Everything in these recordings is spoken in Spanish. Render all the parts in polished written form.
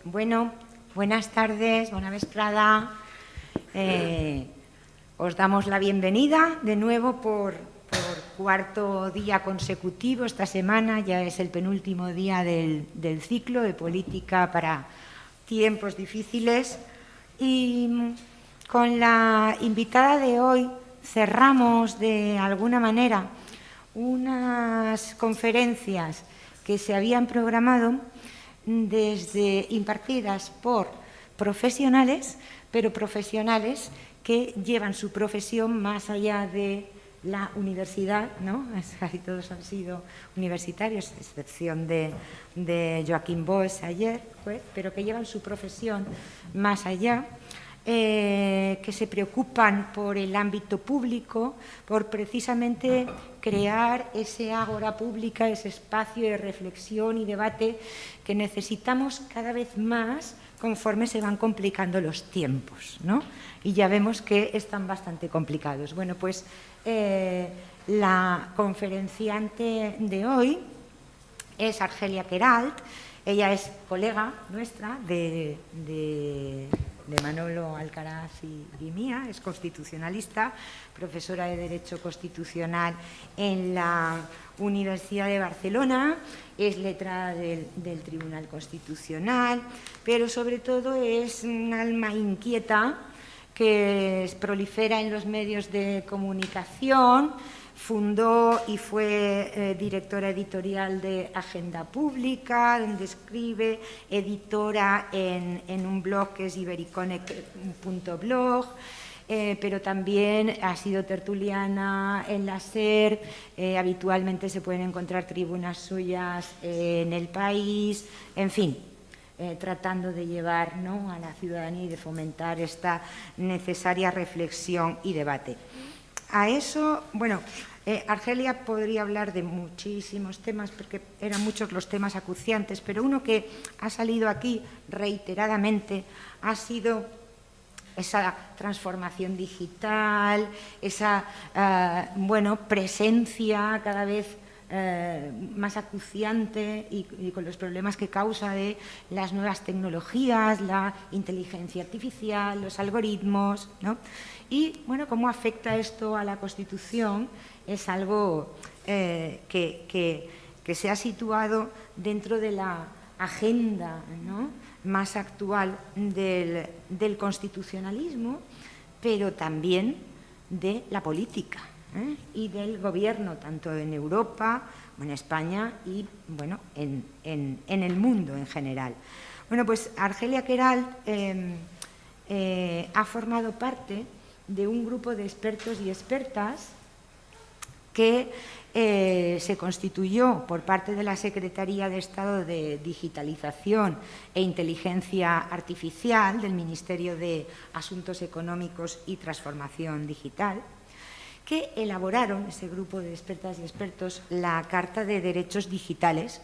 Bueno, buenas tardes, buena vesprada. Os damos la bienvenida de nuevo por cuarto día consecutivo. Esta semana ya es el penúltimo día del ciclo de política para tiempos difíciles. Y con la invitada de hoy cerramos de alguna manera unas conferencias que se habían programado desde impartidas por profesionales, pero profesionales que llevan su profesión más allá de la universidad, ¿no? Casi todos han sido universitarios, a excepción de Joaquín Boix ayer, pero que llevan su profesión más allá, que se preocupan por el ámbito público, por precisamente crear ese ágora pública, ese espacio de reflexión y debate que necesitamos cada vez más conforme se van complicando los tiempos, ¿no? Y ya vemos que están bastante complicados. Bueno, pues la conferenciante de hoy es Argelia Queralt. Ella es colega nuestra de Manolo Alcaraz y mía, es constitucionalista, profesora de Derecho Constitucional en la Universidad de Barcelona, es letrada del Tribunal Constitucional, pero sobre todo es un alma inquieta que prolifera en los medios de comunicación. Fundó y fue directora editorial de Agenda Pública, donde escribe, editora en un blog que es ibericone.blog, pero también ha sido tertuliana en la SER. Habitualmente se pueden encontrar tribunas suyas en El País, en fin, tratando de llevar, ¿no?, a la ciudadanía y de fomentar esta necesaria reflexión y debate. A eso, bueno, Argelia podría hablar de muchísimos temas porque eran muchos los temas acuciantes, pero uno que ha salido aquí reiteradamente ha sido esa transformación digital, esa presencia cada vez más acuciante y con los problemas que causa de las nuevas tecnologías, la inteligencia artificial, los algoritmos, ¿no? Y, bueno, cómo afecta esto a la Constitución es algo que se ha situado dentro de la agenda, ¿no?, más actual del constitucionalismo, pero también de la política y del gobierno, tanto en Europa, en España y, bueno, en el mundo en general. Bueno, pues Argelia Queralt ha formado parte de un grupo de expertos y expertas que se constituyó por parte de la Secretaría de Estado de Digitalización e Inteligencia Artificial del Ministerio de Asuntos Económicos y Transformación Digital, que elaboraron, ese grupo de expertas y expertos, la Carta de Derechos Digitales,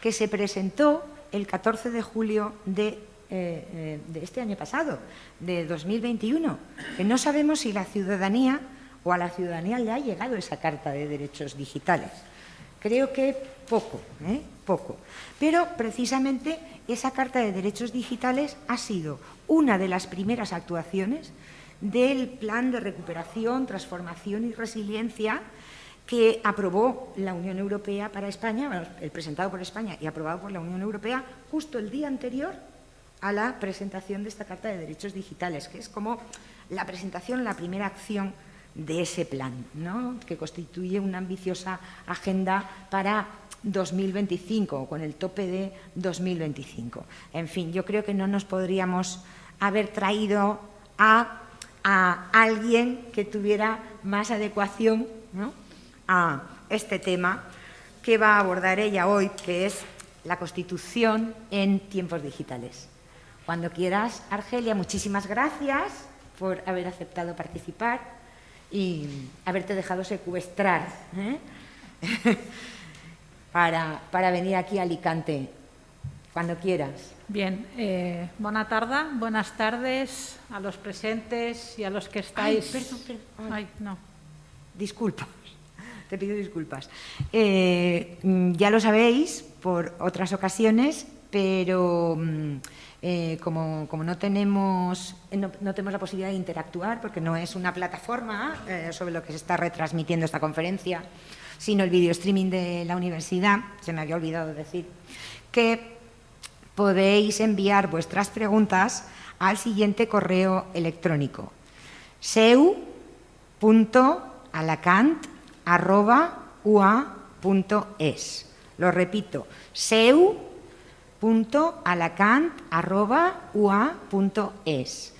que se presentó el 14 de julio de este año pasado, de 2021, que no sabemos si la ciudadanía o a la ciudadanía le ha llegado esa Carta de Derechos Digitales. Creo que poco. Pero precisamente esa Carta de Derechos Digitales ha sido una de las primeras actuaciones del Plan de Recuperación, Transformación y Resiliencia que aprobó la Unión Europea para España, bueno, el presentado por España y aprobado por la Unión Europea justo el día anterior a la presentación de esta Carta de Derechos Digitales, que es como la presentación, la primera acción de ese plan, ¿no?, que constituye una ambiciosa agenda para 2025, con el tope de 2025. En fin, yo creo que no nos podríamos haber traído a alguien que tuviera más adecuación, ¿no?, a este tema que va a abordar ella hoy, que es la Constitución en tiempos digitales. Cuando quieras, Argelia, muchísimas gracias por haber aceptado participar y haberte dejado secuestrar para venir aquí a Alicante, cuando quieras. Bien, buenas tardes a los presentes y a los que estáis... Ay, perdón. Ay, no. Disculpa, te pido disculpas. Ya lo sabéis por otras ocasiones, pero como no tenemos la posibilidad de interactuar, porque no es una plataforma sobre lo que se está retransmitiendo esta conferencia, sino el video streaming de la universidad, se me había olvidado decir, que podéis enviar vuestras preguntas al siguiente correo electrónico: seu.alacant@ua.es. Lo repito, seu.alacant@ua.es.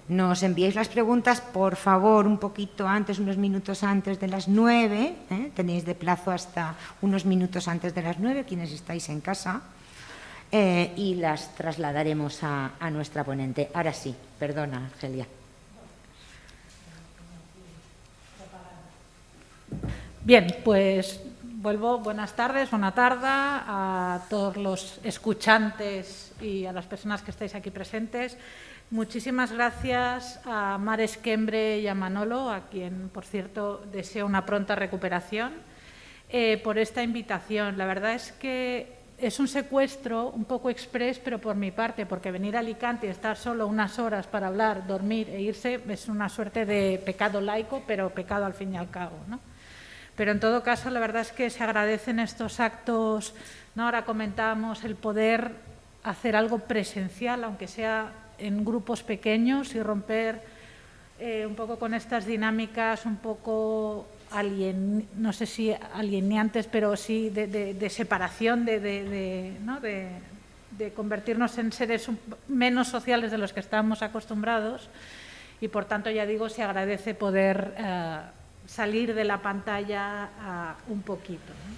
Nos enviéis las preguntas, por favor, un poquito antes, unos minutos antes de las 9. Tenéis de plazo hasta unos minutos antes de las 9, quienes estáis en casa, y las trasladaremos a nuestra ponente. Ahora sí, perdona, Argelia. Bien, pues vuelvo. Buenas tardes, buena tarde a todos los escuchantes y a las personas que estáis aquí presentes. Muchísimas gracias a Mar Esquembre y a Manolo, a quien, por cierto, deseo una pronta recuperación, por esta invitación. La verdad es que es un secuestro un poco exprés, pero por mi parte, porque venir a Alicante y estar solo unas horas para hablar, dormir e irse es una suerte de pecado laico, pero pecado al fin y al cabo, ¿no? Pero en todo caso, la verdad es que se agradecen estos actos, ¿no? Ahora comentábamos el poder hacer algo presencial, aunque sea en grupos pequeños, y romper un poco con estas dinámicas un poco no sé si alienantes, pero sí de separación, ¿no? de convertirnos en seres menos sociales de los que estamos acostumbrados, y por tanto, ya digo, se agradece poder salir de la pantalla un poquito, ¿no?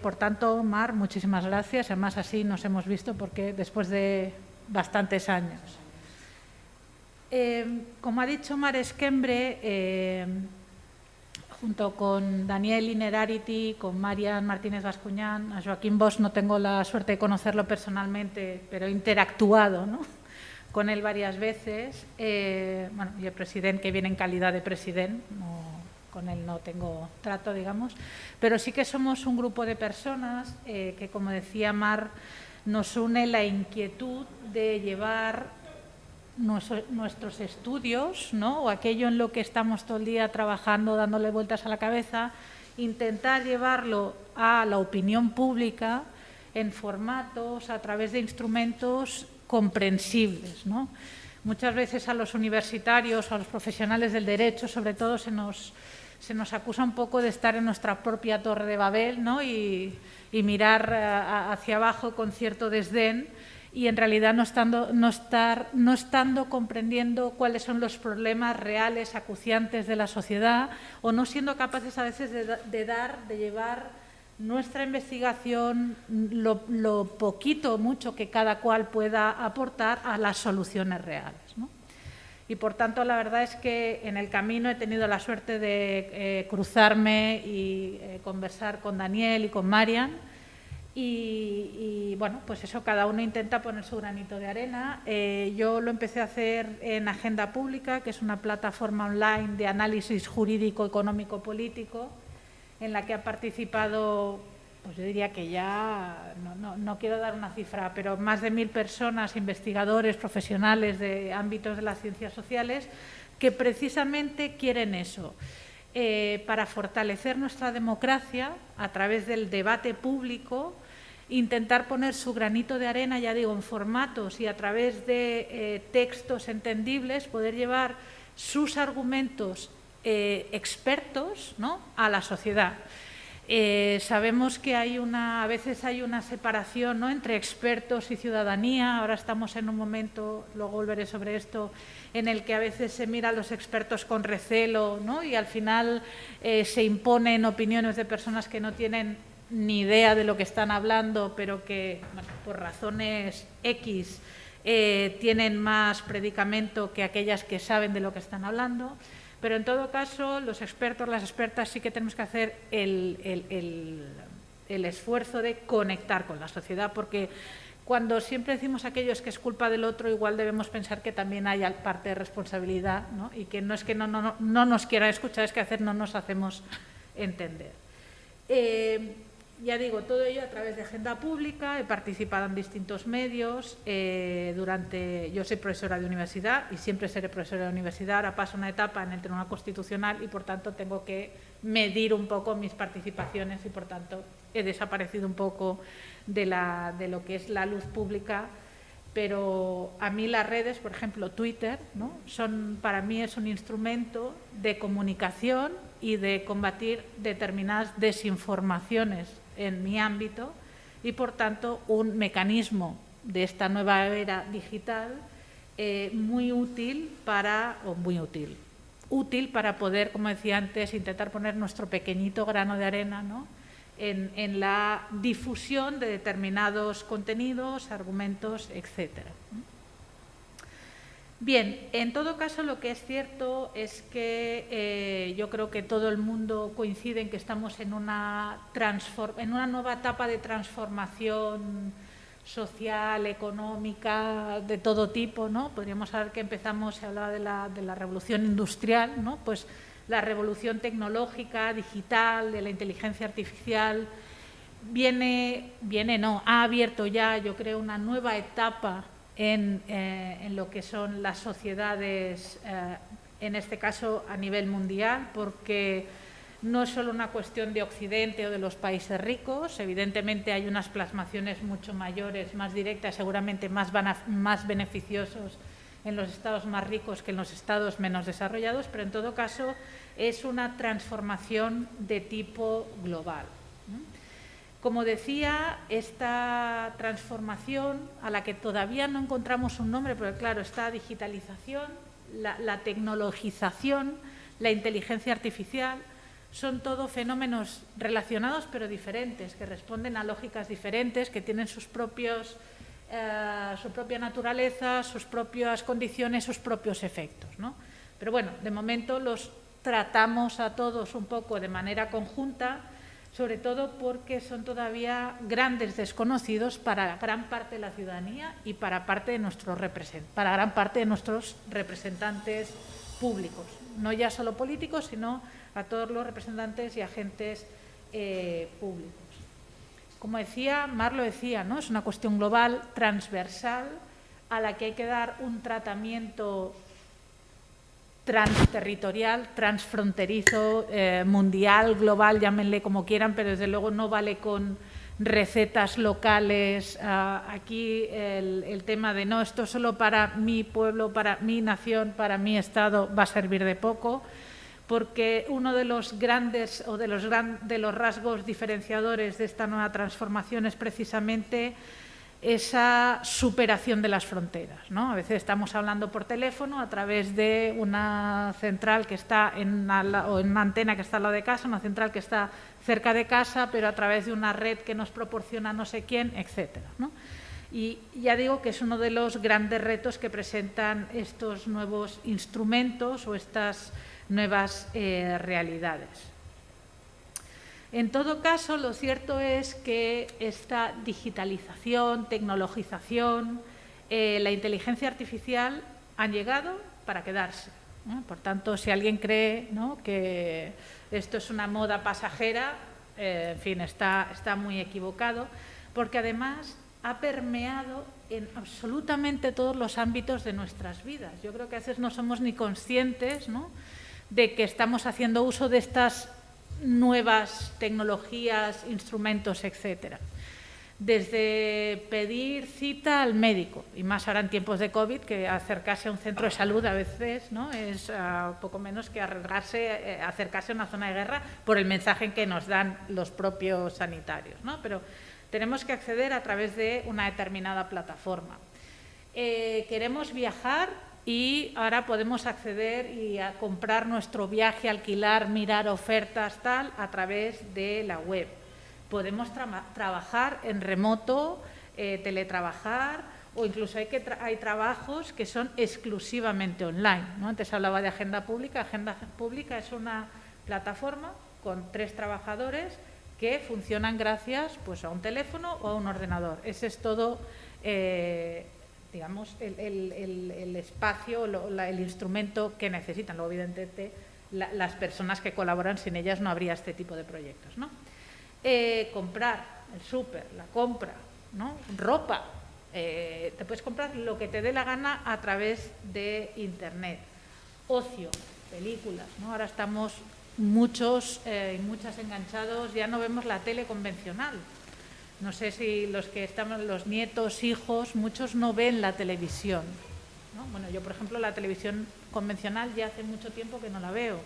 Por tanto, Mar, muchísimas gracias. Además, así nos hemos visto, porque después de bastantes años. Como ha dicho Mar Esquembre, junto con Daniel Inerarity, con Marian Martínez Bascuñán, a Joaquín Bosch no tengo la suerte de conocerlo personalmente, pero he interactuado, ¿no?, con él varias veces. Bueno, y el presidente, que viene en calidad de presidente, con él no tengo trato, digamos, pero sí que somos un grupo de personas que, como decía Mar, nos une la inquietud de llevar nuestros estudios, ¿no?, o aquello en lo que estamos todo el día trabajando, dándole vueltas a la cabeza, intentar llevarlo a la opinión pública en formatos, a través de instrumentos comprensibles, ¿no? Muchas veces a los universitarios, a los profesionales del derecho, sobre todo, se nos acusa un poco de estar en nuestra propia torre de Babel, ¿no?, y mirar hacia abajo con cierto desdén, y en realidad no estando comprendiendo cuáles son los problemas reales, acuciantes de la sociedad, o no siendo capaces a veces de llevar nuestra investigación, lo poquito o mucho que cada cual pueda aportar, a las soluciones reales, ¿no? Y por tanto, la verdad es que en el camino he tenido la suerte de cruzarme y conversar con Daniel y con Marian, y bueno, pues eso, cada uno intenta poner su granito de arena. Yo lo empecé a hacer en Agenda Pública, que es una plataforma online de análisis jurídico, económico, político, en la que ha participado, pues yo diría que ya, no quiero dar una cifra, pero más de 1000 personas, investigadores, profesionales de ámbitos de las ciencias sociales, que precisamente quieren eso, para fortalecer nuestra democracia a través del debate público, intentar poner su granito de arena, ya digo, en formatos y a través de textos entendibles, poder llevar sus argumentos expertos, ¿no?, a la sociedad. Sabemos que a veces hay una separación, ¿no?, entre expertos y ciudadanía. Ahora estamos en un momento, luego volveré sobre esto, en el que a veces se mira a los expertos con recelo, ¿no?, y al final se imponen opiniones de personas que no tienen ni idea de lo que están hablando, pero que, bueno, por razones X tienen más predicamento que aquellas que saben de lo que están hablando. Pero en todo caso, los expertos, las expertas, sí que tenemos que hacer el esfuerzo de conectar con la sociedad, porque cuando siempre decimos aquello que es culpa del otro, igual debemos pensar que también hay parte de responsabilidad, ¿no?, y que no es que no nos quieran escuchar, es que no nos hacemos entender. Ya digo, todo ello a través de agenda pública. He participado en distintos medios. Yo soy profesora de universidad y siempre seré profesora de universidad. Ahora paso una etapa en el Tribunal Constitucional y, por tanto, tengo que medir un poco mis participaciones y, por tanto, he desaparecido un poco de lo que es la luz pública. Pero a mí las redes, por ejemplo, Twitter, ¿no? Para mí es un instrumento de comunicación y de combatir determinadas desinformaciones en mi ámbito y, por tanto, un mecanismo de esta nueva era digital útil para poder, como decía antes, intentar poner nuestro pequeñito grano de arena, ¿no?, en la difusión de determinados contenidos, argumentos, etcétera. Bien, en todo caso, lo que es cierto es que yo creo que todo el mundo coincide en que estamos en una nueva etapa de transformación social, económica, de todo tipo, ¿no? Podríamos hablar que se hablaba de la revolución industrial, ¿no? Pues la revolución tecnológica, digital, de la inteligencia artificial, ha abierto ya, yo creo, una nueva etapa en lo que son las sociedades, en este caso a nivel mundial, porque no es solo una cuestión de Occidente o de los países ricos. Evidentemente hay unas plasmaciones mucho mayores, más directas, seguramente más beneficiosos en los estados más ricos que en los estados menos desarrollados, pero en todo caso es una transformación de tipo global. Como decía, esta transformación, a la que todavía no encontramos un nombre, porque claro, esta digitalización, la tecnologización, la inteligencia artificial, son todo fenómenos relacionados pero diferentes, que responden a lógicas diferentes, que tienen su propia naturaleza, sus propias condiciones, sus propios efectos, ¿no? Pero bueno, de momento los tratamos a todos un poco de manera conjunta, sobre todo porque son todavía grandes desconocidos para gran parte de la ciudadanía y para gran parte de nuestros representantes públicos, no ya solo políticos, sino a todos los representantes y agentes públicos. Como decía, Mar lo decía, ¿no? Es una cuestión global, transversal, a la que hay que dar un tratamiento transterritorial, transfronterizo, mundial, global, llámenle como quieran, pero desde luego no vale con recetas locales. Aquí el tema de no, esto solo para mi pueblo, para mi nación, para mi estado, va a servir de poco, porque uno de los grandes o de los rasgos diferenciadores de esta nueva transformación es precisamente esa superación de las fronteras, ¿no? A veces estamos hablando por teléfono a través de una central que está o en una antena que está al lado de casa, una central que está cerca de casa, pero a través de una red que nos proporciona no sé quién, etcétera, ¿no? Y ya digo que es uno de los grandes retos que presentan estos nuevos instrumentos o estas nuevas realidades. En todo caso, lo cierto es que esta digitalización, tecnologización, la inteligencia artificial han llegado para quedarse, ¿no? Por tanto, si alguien cree, ¿no?, que esto es una moda pasajera, en fin, está muy equivocado, porque además ha permeado en absolutamente todos los ámbitos de nuestras vidas. Yo creo que a veces no somos ni conscientes, ¿no?, de que estamos haciendo uso de estas nuevas tecnologías, instrumentos, etcétera. Desde pedir cita al médico, y más ahora en tiempos de COVID, que acercarse a un centro de salud a veces, ¿no?, es poco menos que acercarse a una zona de guerra por el mensaje que nos dan los propios sanitarios, ¿no? Pero tenemos que acceder a través de una determinada plataforma. Queremos viajar y ahora podemos acceder y a comprar nuestro viaje, alquilar, mirar ofertas, tal, a través de la web. Podemos trabajar en remoto, teletrabajar, o incluso hay trabajos que son exclusivamente online, ¿no? Antes hablaba de Agenda Pública. Agenda Pública es una plataforma con 3 trabajadores que funcionan gracias, pues, a un teléfono o a un ordenador. Ese es todo, digamos, el espacio, el instrumento que necesitan. Luego, evidentemente, las personas que colaboran, sin ellas no habría este tipo de proyectos, ¿no? comprar, el súper, la compra, ¿no? Ropa, te puedes comprar lo que te dé la gana a través de Internet. Ocio, películas, ¿no? Ahora estamos muchos y muchas enganchados, ya no vemos la tele convencional. No sé si los nietos, hijos, muchos no ven la televisión, ¿no? Bueno, yo, por ejemplo, la televisión convencional ya hace mucho tiempo que no la veo.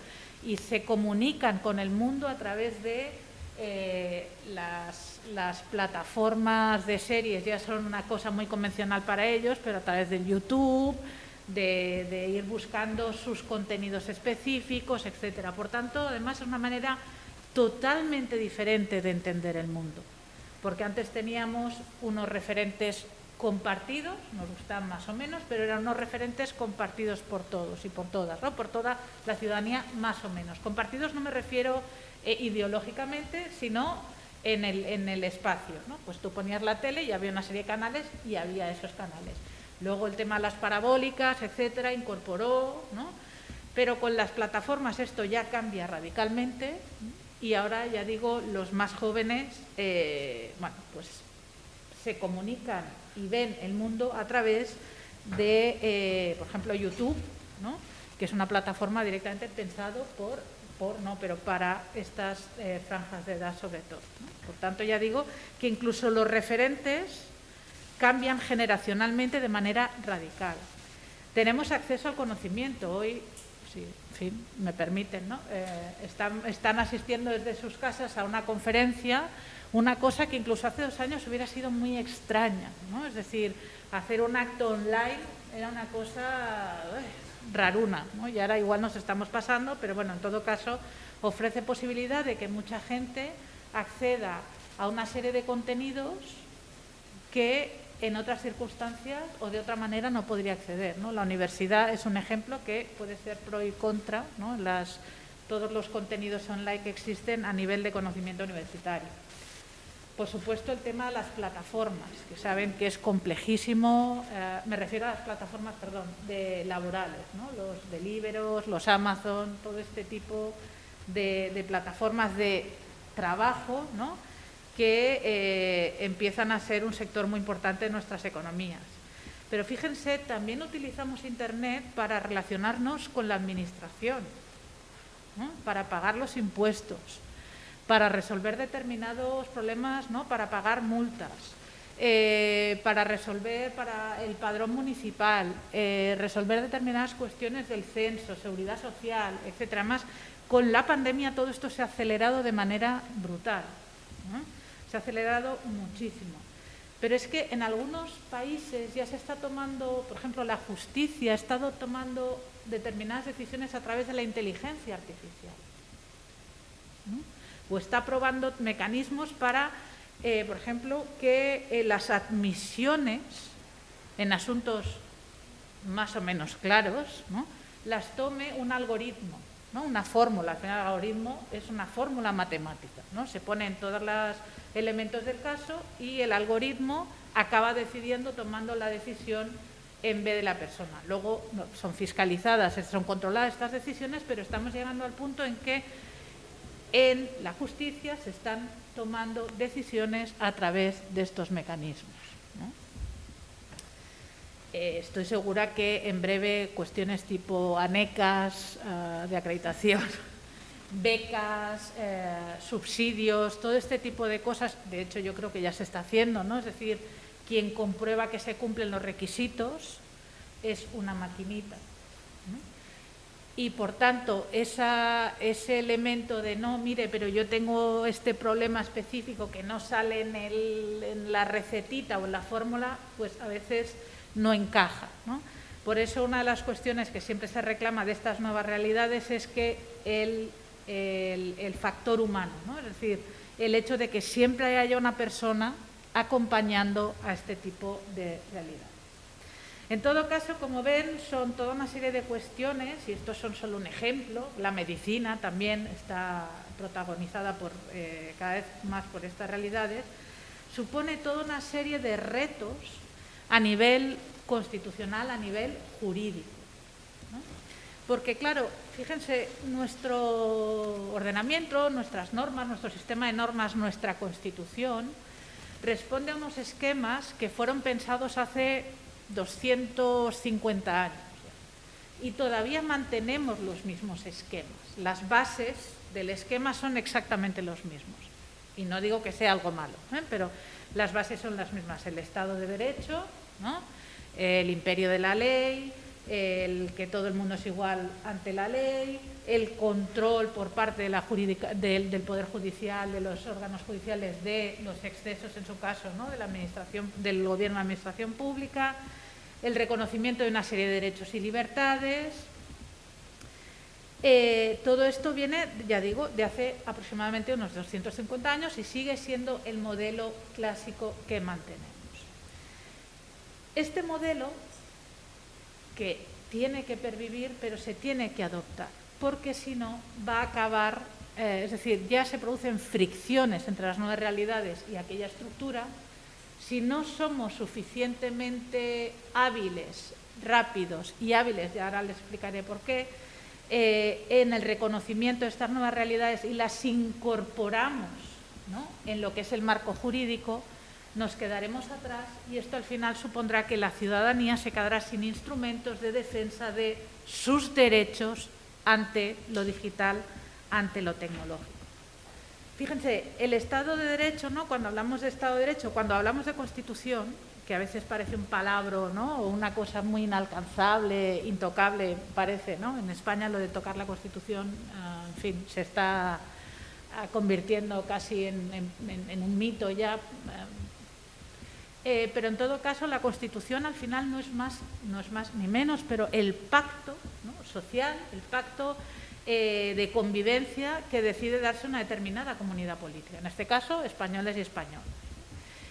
Y se comunican con el mundo a través de las plataformas de series. Ya son una cosa muy convencional para ellos, pero a través del YouTube, de ir buscando sus contenidos específicos, etcétera. Por tanto, además, es una manera totalmente diferente de entender el mundo. Porque antes teníamos unos referentes compartidos, nos gustaban más o menos, pero eran unos referentes compartidos por todos y por todas, ¿no? Por toda la ciudadanía más o menos. Compartidos no me refiero ideológicamente, sino en el espacio, ¿no? Pues tú ponías la tele y había una serie de canales y había esos canales. Luego el tema de las parabólicas, etcétera, incorporó, ¿no? Pero con las plataformas esto ya cambia radicalmente y ahora, ya digo, los más jóvenes, bueno, pues se comunican y ven el mundo a través de, por ejemplo, YouTube, ¿no? Que es una plataforma directamente pensado pero para estas franjas de edad sobre todo, ¿no? Por tanto, ya digo que incluso los referentes cambian generacionalmente de manera radical. Tenemos acceso al conocimiento. Hoy, sí, en fin, me permiten, ¿no? Están asistiendo desde sus casas a una conferencia, una cosa que incluso hace 2 años hubiera sido muy extraña, ¿no? Es decir, hacer un acto online era una cosa raruna, ¿no? Y ahora igual nos estamos pasando, pero bueno, en todo caso ofrece posibilidad de que mucha gente acceda a una serie de contenidos que en otras circunstancias o de otra manera no podría acceder, ¿no? La universidad es un ejemplo que puede ser pro y contra, ¿no? Todos los contenidos online que existen a nivel de conocimiento universitario. Por supuesto, el tema de las plataformas, que saben que es complejísimo, me refiero a las plataformas, laborales, ¿no? Los Deliveroo, los Amazon, todo este tipo de plataformas de trabajo, ¿no? Que empiezan a ser un sector muy importante en nuestras economías. Pero fíjense, también utilizamos Internet para relacionarnos con la administración, ¿no? Para pagar los impuestos, para resolver determinados problemas, ¿no? Para pagar multas, para resolver para el padrón municipal, resolver determinadas cuestiones del censo, seguridad social, etcétera. Además, con la pandemia todo esto se ha acelerado de manera brutal, ¿no? Se ha acelerado muchísimo. Pero es que en algunos países ya se está tomando, por ejemplo, la justicia ha estado tomando determinadas decisiones a través de la inteligencia artificial, ¿no? O está probando mecanismos para, por ejemplo, que las admisiones en asuntos más o menos claros, ¿no? Las tome un algoritmo, ¿no? Una fórmula. Al final, el algoritmo es una fórmula matemática, ¿no? Se ponen todos los elementos del caso y el algoritmo acaba decidiendo, tomando la decisión en vez de la persona. Luego son fiscalizadas, son controladas estas decisiones, pero estamos llegando al punto en que en la justicia se están tomando decisiones a través de estos mecanismos, ¿no? Estoy segura que en breve cuestiones tipo anecas de acreditación, becas, subsidios, todo este tipo de cosas, de hecho yo creo que ya se está haciendo, ¿no? Es decir, quien comprueba que se cumplen los requisitos es una maquinita, ¿no? Y por tanto, ese elemento de no, mire, pero yo tengo este problema específico que no sale en la recetita o en la fórmula, pues a veces no encaja, ¿no? Por eso una de las cuestiones que siempre se reclama de estas nuevas realidades es que el factor humano, ¿no? Es decir, el hecho de que siempre haya una persona acompañando a este tipo de realidad. En todo caso, como ven, son toda una serie de cuestiones, y estos son solo un ejemplo. La medicina también está protagonizada cada vez más por estas realidades. Supone toda una serie de retos a nivel constitucional, a nivel jurídico, ¿no? Porque, claro, fíjense, nuestro ordenamiento, nuestras normas, nuestro sistema de normas, nuestra Constitución, responde a unos esquemas que fueron pensados hace 250 años. Y todavía mantenemos los mismos esquemas. Las bases del esquema son exactamente los mismos. Y no digo que sea algo malo, pero las bases son las mismas. El Estado de Derecho, ¿no? El imperio de la ley, el que todo el mundo es igual ante la ley, el control por parte de del Poder Judicial, de los órganos judiciales, de los excesos, en su caso, ¿no? de la administración, del Gobierno de la Administración Pública, el reconocimiento de una serie de derechos y libertades. Todo esto viene, ya digo, de hace aproximadamente unos 250 años y sigue siendo el modelo clásico que mantenemos. Este modelo que tiene que pervivir, pero se tiene que adoptar, porque si no va a acabar, es decir, ya se producen fricciones entre las nuevas realidades y aquella estructura. Si no somos suficientemente hábiles, rápidos y hábiles, y ahora les explicaré por qué, en el reconocimiento de estas nuevas realidades y las incorporamos, ¿no?, en lo que es el marco jurídico, nos quedaremos atrás y esto al final supondrá que la ciudadanía se quedará sin instrumentos de defensa de sus derechos ante lo digital, ante lo tecnológico. Fíjense, el Estado de Derecho, ¿no?, cuando hablamos de Estado de Derecho, cuando hablamos de Constitución, que a veces parece un palabra, ¿no?, o una cosa muy inalcanzable, intocable, parece, ¿no? En España lo de tocar la Constitución, en fin, se está convirtiendo casi en un mito ya. Pero en todo caso la Constitución al final no es más ni menos, pero el pacto, ¿no?, social, el pacto de convivencia que decide darse una determinada comunidad política, en este caso españoles y españoles,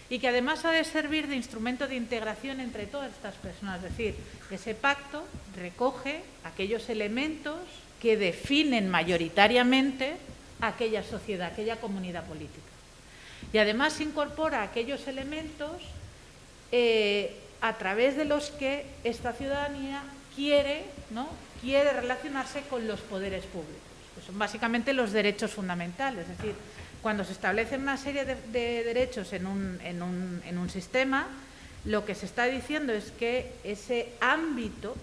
y que además ha de servir de instrumento de integración entre todas estas personas, es decir, ese pacto recoge aquellos elementos que definen mayoritariamente aquella sociedad, aquella comunidad política, y además incorpora aquellos elementos a través de los que esta ciudadanía quiere, ¿no?, quiere relacionarse con los poderes públicos, que son básicamente los derechos fundamentales. Es decir, cuando se establecen una serie de derechos en un sistema, lo que se está diciendo es que ese ámbito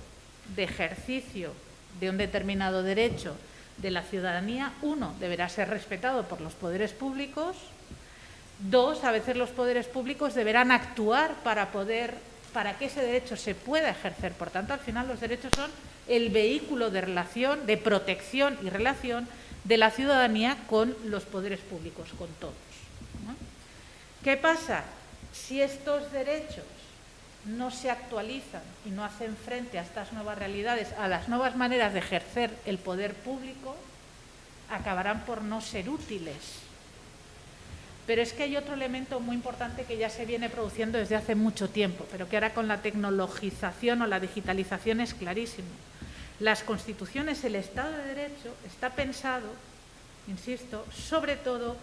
de ejercicio de un determinado derecho de la ciudadanía, uno, deberá ser respetado por los poderes públicos. Dos, a veces los poderes públicos deberán actuar para que ese derecho se pueda ejercer. Por tanto, al final los derechos son el vehículo de relación, de protección y relación de la ciudadanía con los poderes públicos, con todos, ¿no? ¿Qué pasa? Si estos derechos no se actualizan y no hacen frente a estas nuevas realidades, a las nuevas maneras de ejercer el poder público, acabarán por no ser útiles. Pero es que hay otro elemento muy importante que ya se viene produciendo desde hace mucho tiempo, pero que ahora con la tecnologización o la digitalización es clarísimo. Las constituciones, el Estado de Derecho está pensado, insisto, sobre todo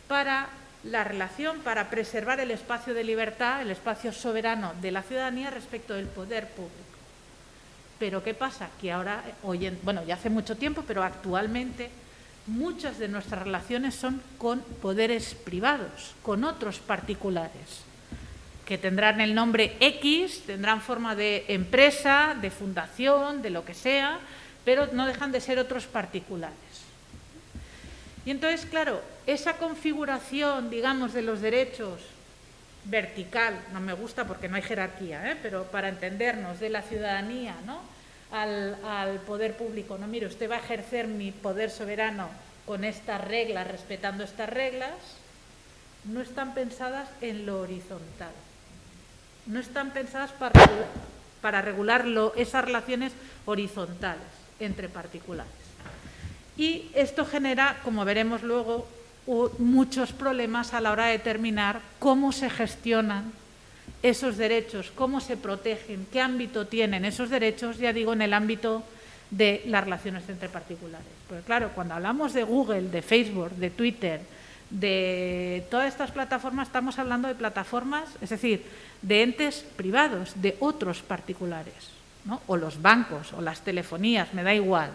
para la relación, para preservar el espacio de libertad, el espacio soberano de la ciudadanía respecto del poder público. Pero ¿qué pasa? Que ahora, ya hace mucho tiempo, pero actualmente muchas de nuestras relaciones son con poderes privados, con otros particulares, que tendrán el nombre X, tendrán forma de empresa, de fundación, de lo que sea, pero no dejan de ser otros particulares. Y entonces, claro, esa configuración, digamos, de los derechos vertical, no me gusta porque no hay jerarquía, pero para entendernos, de la ciudadanía, ¿no?, al poder público. No, mire, usted va a ejercer mi poder soberano con estas reglas, respetando estas reglas, no están pensadas en lo horizontal. No están pensadas para regular esas relaciones horizontales entre particulares. Y esto genera, como veremos luego, muchos problemas a la hora de determinar cómo se gestionan esos derechos, cómo se protegen, qué ámbito tienen esos derechos, ya digo, en el ámbito de las relaciones entre particulares. Porque claro, cuando hablamos de Google, de Facebook, de Twitter, de todas estas plataformas, estamos hablando de plataformas, es decir, de entes privados, de otros particulares. ¿no? O los bancos, o las telefonías, me da igual.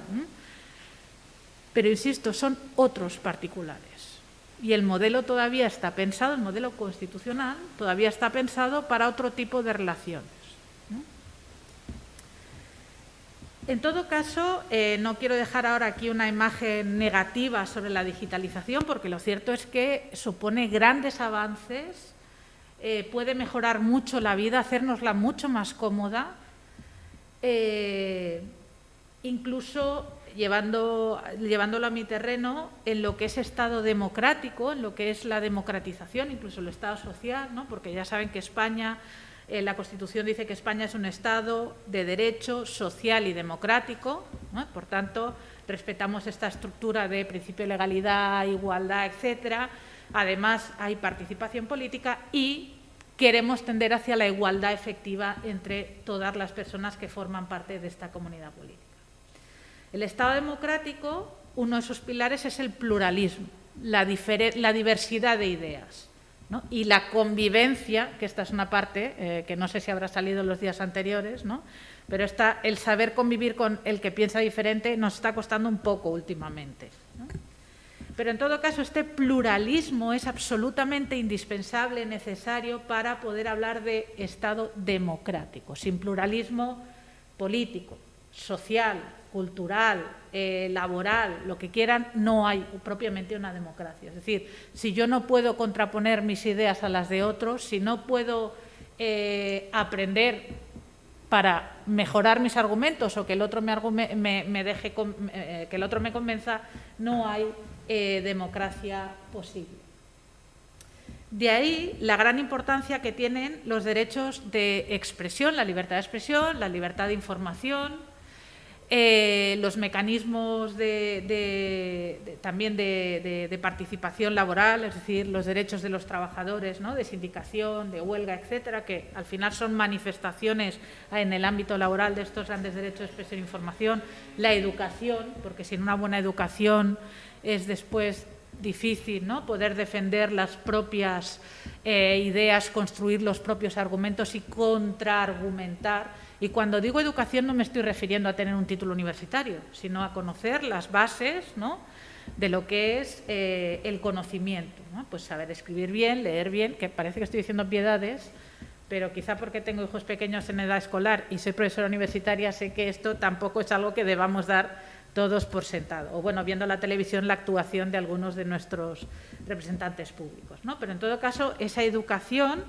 Pero, insisto, son otros particulares. Y el modelo todavía está pensado, el modelo constitucional todavía está pensado para otro tipo de relaciones, ¿no? En todo caso, no quiero dejar ahora aquí una imagen negativa sobre la digitalización, porque lo cierto es que supone grandes avances, puede mejorar mucho la vida, hacérnosla mucho más cómoda, incluso llevándolo a mi terreno en lo que es Estado democrático, en lo que es la democratización, incluso el Estado social, ¿no? Porque ya saben que España, la Constitución dice que España es un Estado de derecho, social y democrático, ¿no? Por tanto, respetamos esta estructura de principio de legalidad, igualdad, etcétera. Además, hay participación política y queremos tender hacia la igualdad efectiva entre todas las personas que forman parte de esta comunidad política. El Estado democrático, uno de sus pilares es el pluralismo, la diversidad de ideas, ¿no? Y la convivencia, que esta es una parte que no sé si habrá salido en los días anteriores, ¿no? Pero el saber convivir con el que piensa diferente nos está costando un poco últimamente, ¿no? Pero en todo caso, este pluralismo es absolutamente indispensable, necesario para poder hablar de Estado democrático. Sin pluralismo político, social, cultural, laboral, lo que quieran, no hay propiamente una democracia. Es decir, si yo no puedo contraponer mis ideas a las de otros, si no puedo aprender para mejorar mis argumentos o que el otro que el otro me convenza, no hay democracia posible. De ahí la gran importancia que tienen los derechos de expresión, la libertad de expresión, la libertad de información, los mecanismos también de participación laboral, es decir, los derechos de los trabajadores, ¿no? De sindicación, de huelga, etcétera, que al final son manifestaciones en el ámbito laboral de estos grandes derechos de expresión e información, la educación, porque sin una buena educación es después difícil, ¿no? Poder defender las propias ideas, construir los propios argumentos y contraargumentar. Y cuando digo educación no me estoy refiriendo a tener un título universitario, sino a conocer las bases, ¿no? De lo que es el conocimiento, ¿no? Pues saber escribir bien, leer bien, que parece que estoy diciendo obviedades, pero quizá porque tengo hijos pequeños en edad escolar y soy profesora universitaria, sé que esto tampoco es algo que debamos dar todos por sentado. O bueno, viendo la televisión la actuación de algunos de nuestros representantes públicos, ¿no? Pero en todo caso, esa educación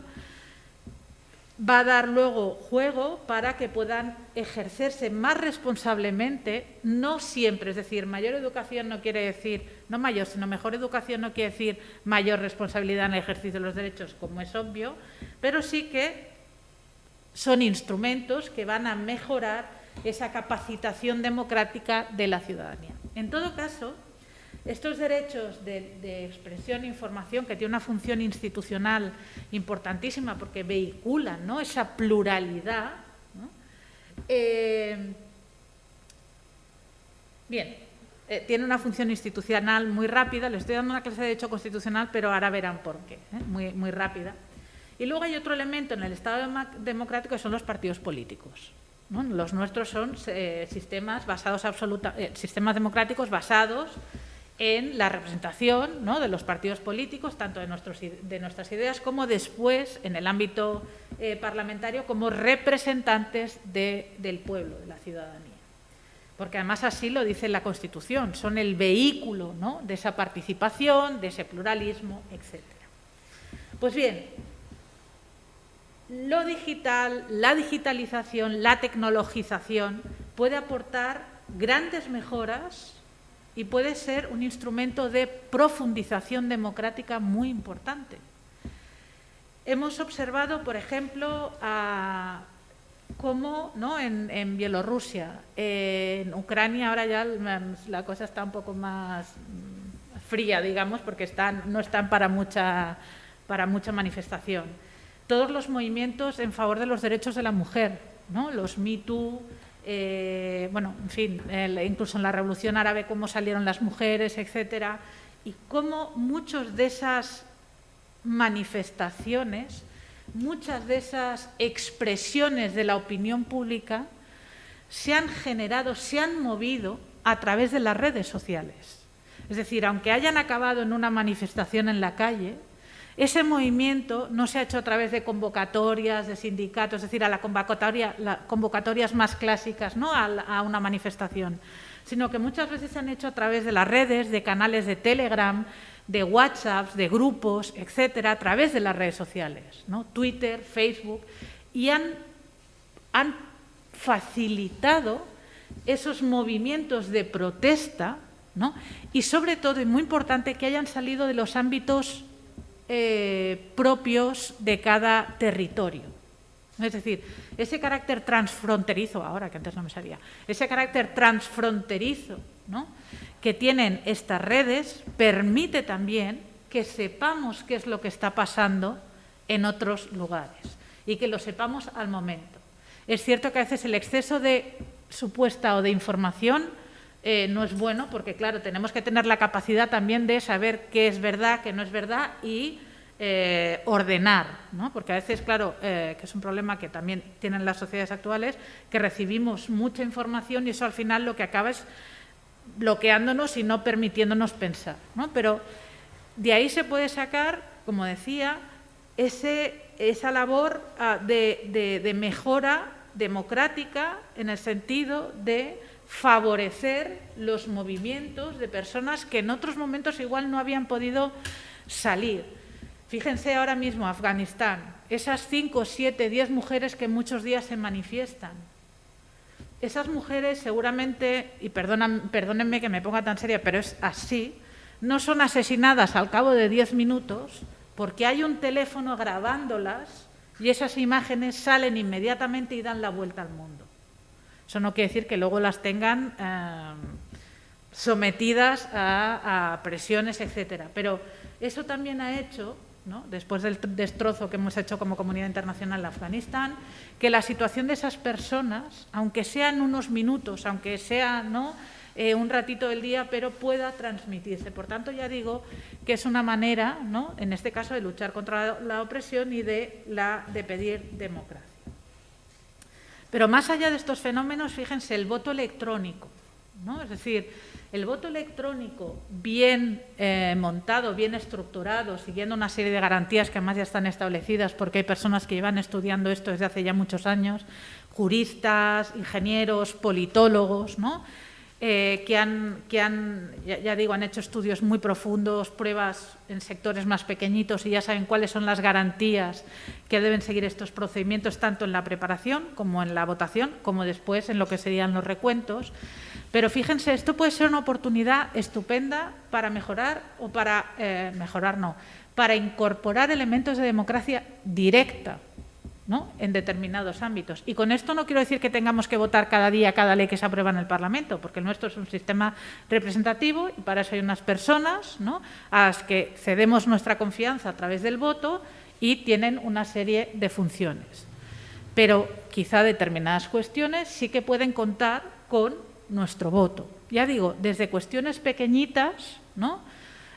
va a dar luego juego para que puedan ejercerse más responsablemente, no siempre, es decir, mayor educación no quiere decir, no mayor, sino mejor educación no quiere decir mayor responsabilidad en el ejercicio de los derechos, como es obvio, pero sí que son instrumentos que van a mejorar esa capacitación democrática de la ciudadanía. En todo caso, estos derechos de expresión e información, que tienen una función institucional importantísima porque vehiculan, ¿no? Esa pluralidad, ¿no? Tiene una función institucional muy rápida. Les estoy dando una clase de derecho constitucional, pero ahora verán por qué, muy, muy rápida. Y luego hay otro elemento en el Estado democrático que son los partidos políticos, ¿no? Los nuestros son sistemas democráticos basados en la representación, ¿no? De los partidos políticos, tanto de nuestras ideas como después, en el ámbito parlamentario, como representantes del pueblo, de la ciudadanía. Porque además así lo dice la Constitución, son el vehículo, ¿no? De esa participación, de ese pluralismo, etc. Pues bien, lo digital, la digitalización, la tecnologización puede aportar grandes mejoras y puede ser un instrumento de profundización democrática muy importante. Hemos observado, por ejemplo, cómo, ¿no? en Bielorrusia, en Ucrania ahora ya la cosa está un poco más fría, digamos, porque no están para mucha manifestación. Todos los movimientos en favor de los derechos de la mujer, ¿no? Los Me Too, bueno, en fin, incluso en la Revolución Árabe, cómo salieron las mujeres, etcétera, y cómo muchas de esas manifestaciones, muchas de esas expresiones de la opinión pública se han generado, se han movido a través de las redes sociales. Es decir, aunque hayan acabado en una manifestación en la calle, ese movimiento no se ha hecho a través de convocatorias, de sindicatos, es decir, las convocatorias más clásicas, ¿no?, a una manifestación, sino que muchas veces se han hecho a través de las redes, de canales de Telegram, de WhatsApp, de grupos, etcétera, a través de las redes sociales, ¿no?, Twitter, Facebook, y han facilitado esos movimientos de protesta, ¿no?, y sobre todo, y muy importante, que hayan salido de los ámbitos propios de cada territorio. Es decir, ese carácter transfronterizo, ahora que antes no me salía, ese carácter transfronterizo, ¿no?, que tienen estas redes permite también que sepamos qué es lo que está pasando en otros lugares y que lo sepamos al momento. Es cierto que a veces el exceso de supuesta o de información no es bueno, porque claro, tenemos que tener la capacidad también de saber qué es verdad, qué no es verdad y ordenar, ¿no? Porque a veces, claro, que es un problema que también tienen las sociedades actuales, que recibimos mucha información y eso al final lo que acaba es bloqueándonos y no permitiéndonos pensar, ¿no? Pero de ahí se puede sacar, como decía, esa labor de mejora democrática en el sentido de favorecer los movimientos de personas que en otros momentos igual no habían podido salir. Fíjense ahora mismo Afganistán, esas 5, 7, 10 mujeres que muchos días se manifiestan. Esas mujeres seguramente, y perdónenme que me ponga tan seria, pero es así, no son asesinadas al cabo de 10 minutos porque hay un teléfono grabándolas y esas imágenes salen inmediatamente y dan la vuelta al mundo. Eso no quiere decir que luego las tengan sometidas a presiones, etcétera. Pero eso también ha hecho, ¿no?, después del destrozo que hemos hecho como comunidad internacional en Afganistán, que la situación de esas personas, aunque sean unos minutos, aunque sea, ¿no?, un ratito del día, pero pueda transmitirse. Por tanto, ya digo que es una manera, ¿no?, en este caso, de luchar contra la opresión y de pedir democracia. Pero más allá de estos fenómenos, fíjense, el voto electrónico, ¿no? Es decir, el voto electrónico bien montado, bien estructurado, siguiendo una serie de garantías que además ya están establecidas porque hay personas que llevan estudiando esto desde hace ya muchos años, juristas, ingenieros, politólogos, ¿no?, que han hecho estudios muy profundos, pruebas en sectores más pequeñitos y ya saben cuáles son las garantías que deben seguir estos procedimientos, tanto en la preparación como en la votación, como después en lo que serían los recuentos. Pero fíjense, esto puede ser una oportunidad estupenda para mejorar o para para incorporar elementos de democracia directa, ¿no?, en determinados ámbitos. Y con esto no quiero decir que tengamos que votar cada día cada ley que se aprueba en el Parlamento, porque el nuestro es un sistema representativo y para eso hay unas personas, ¿no?, a las que cedemos nuestra confianza a través del voto y tienen una serie de funciones. Pero quizá determinadas cuestiones sí que pueden contar con nuestro voto. Ya digo, desde cuestiones pequeñitas, ¿no?,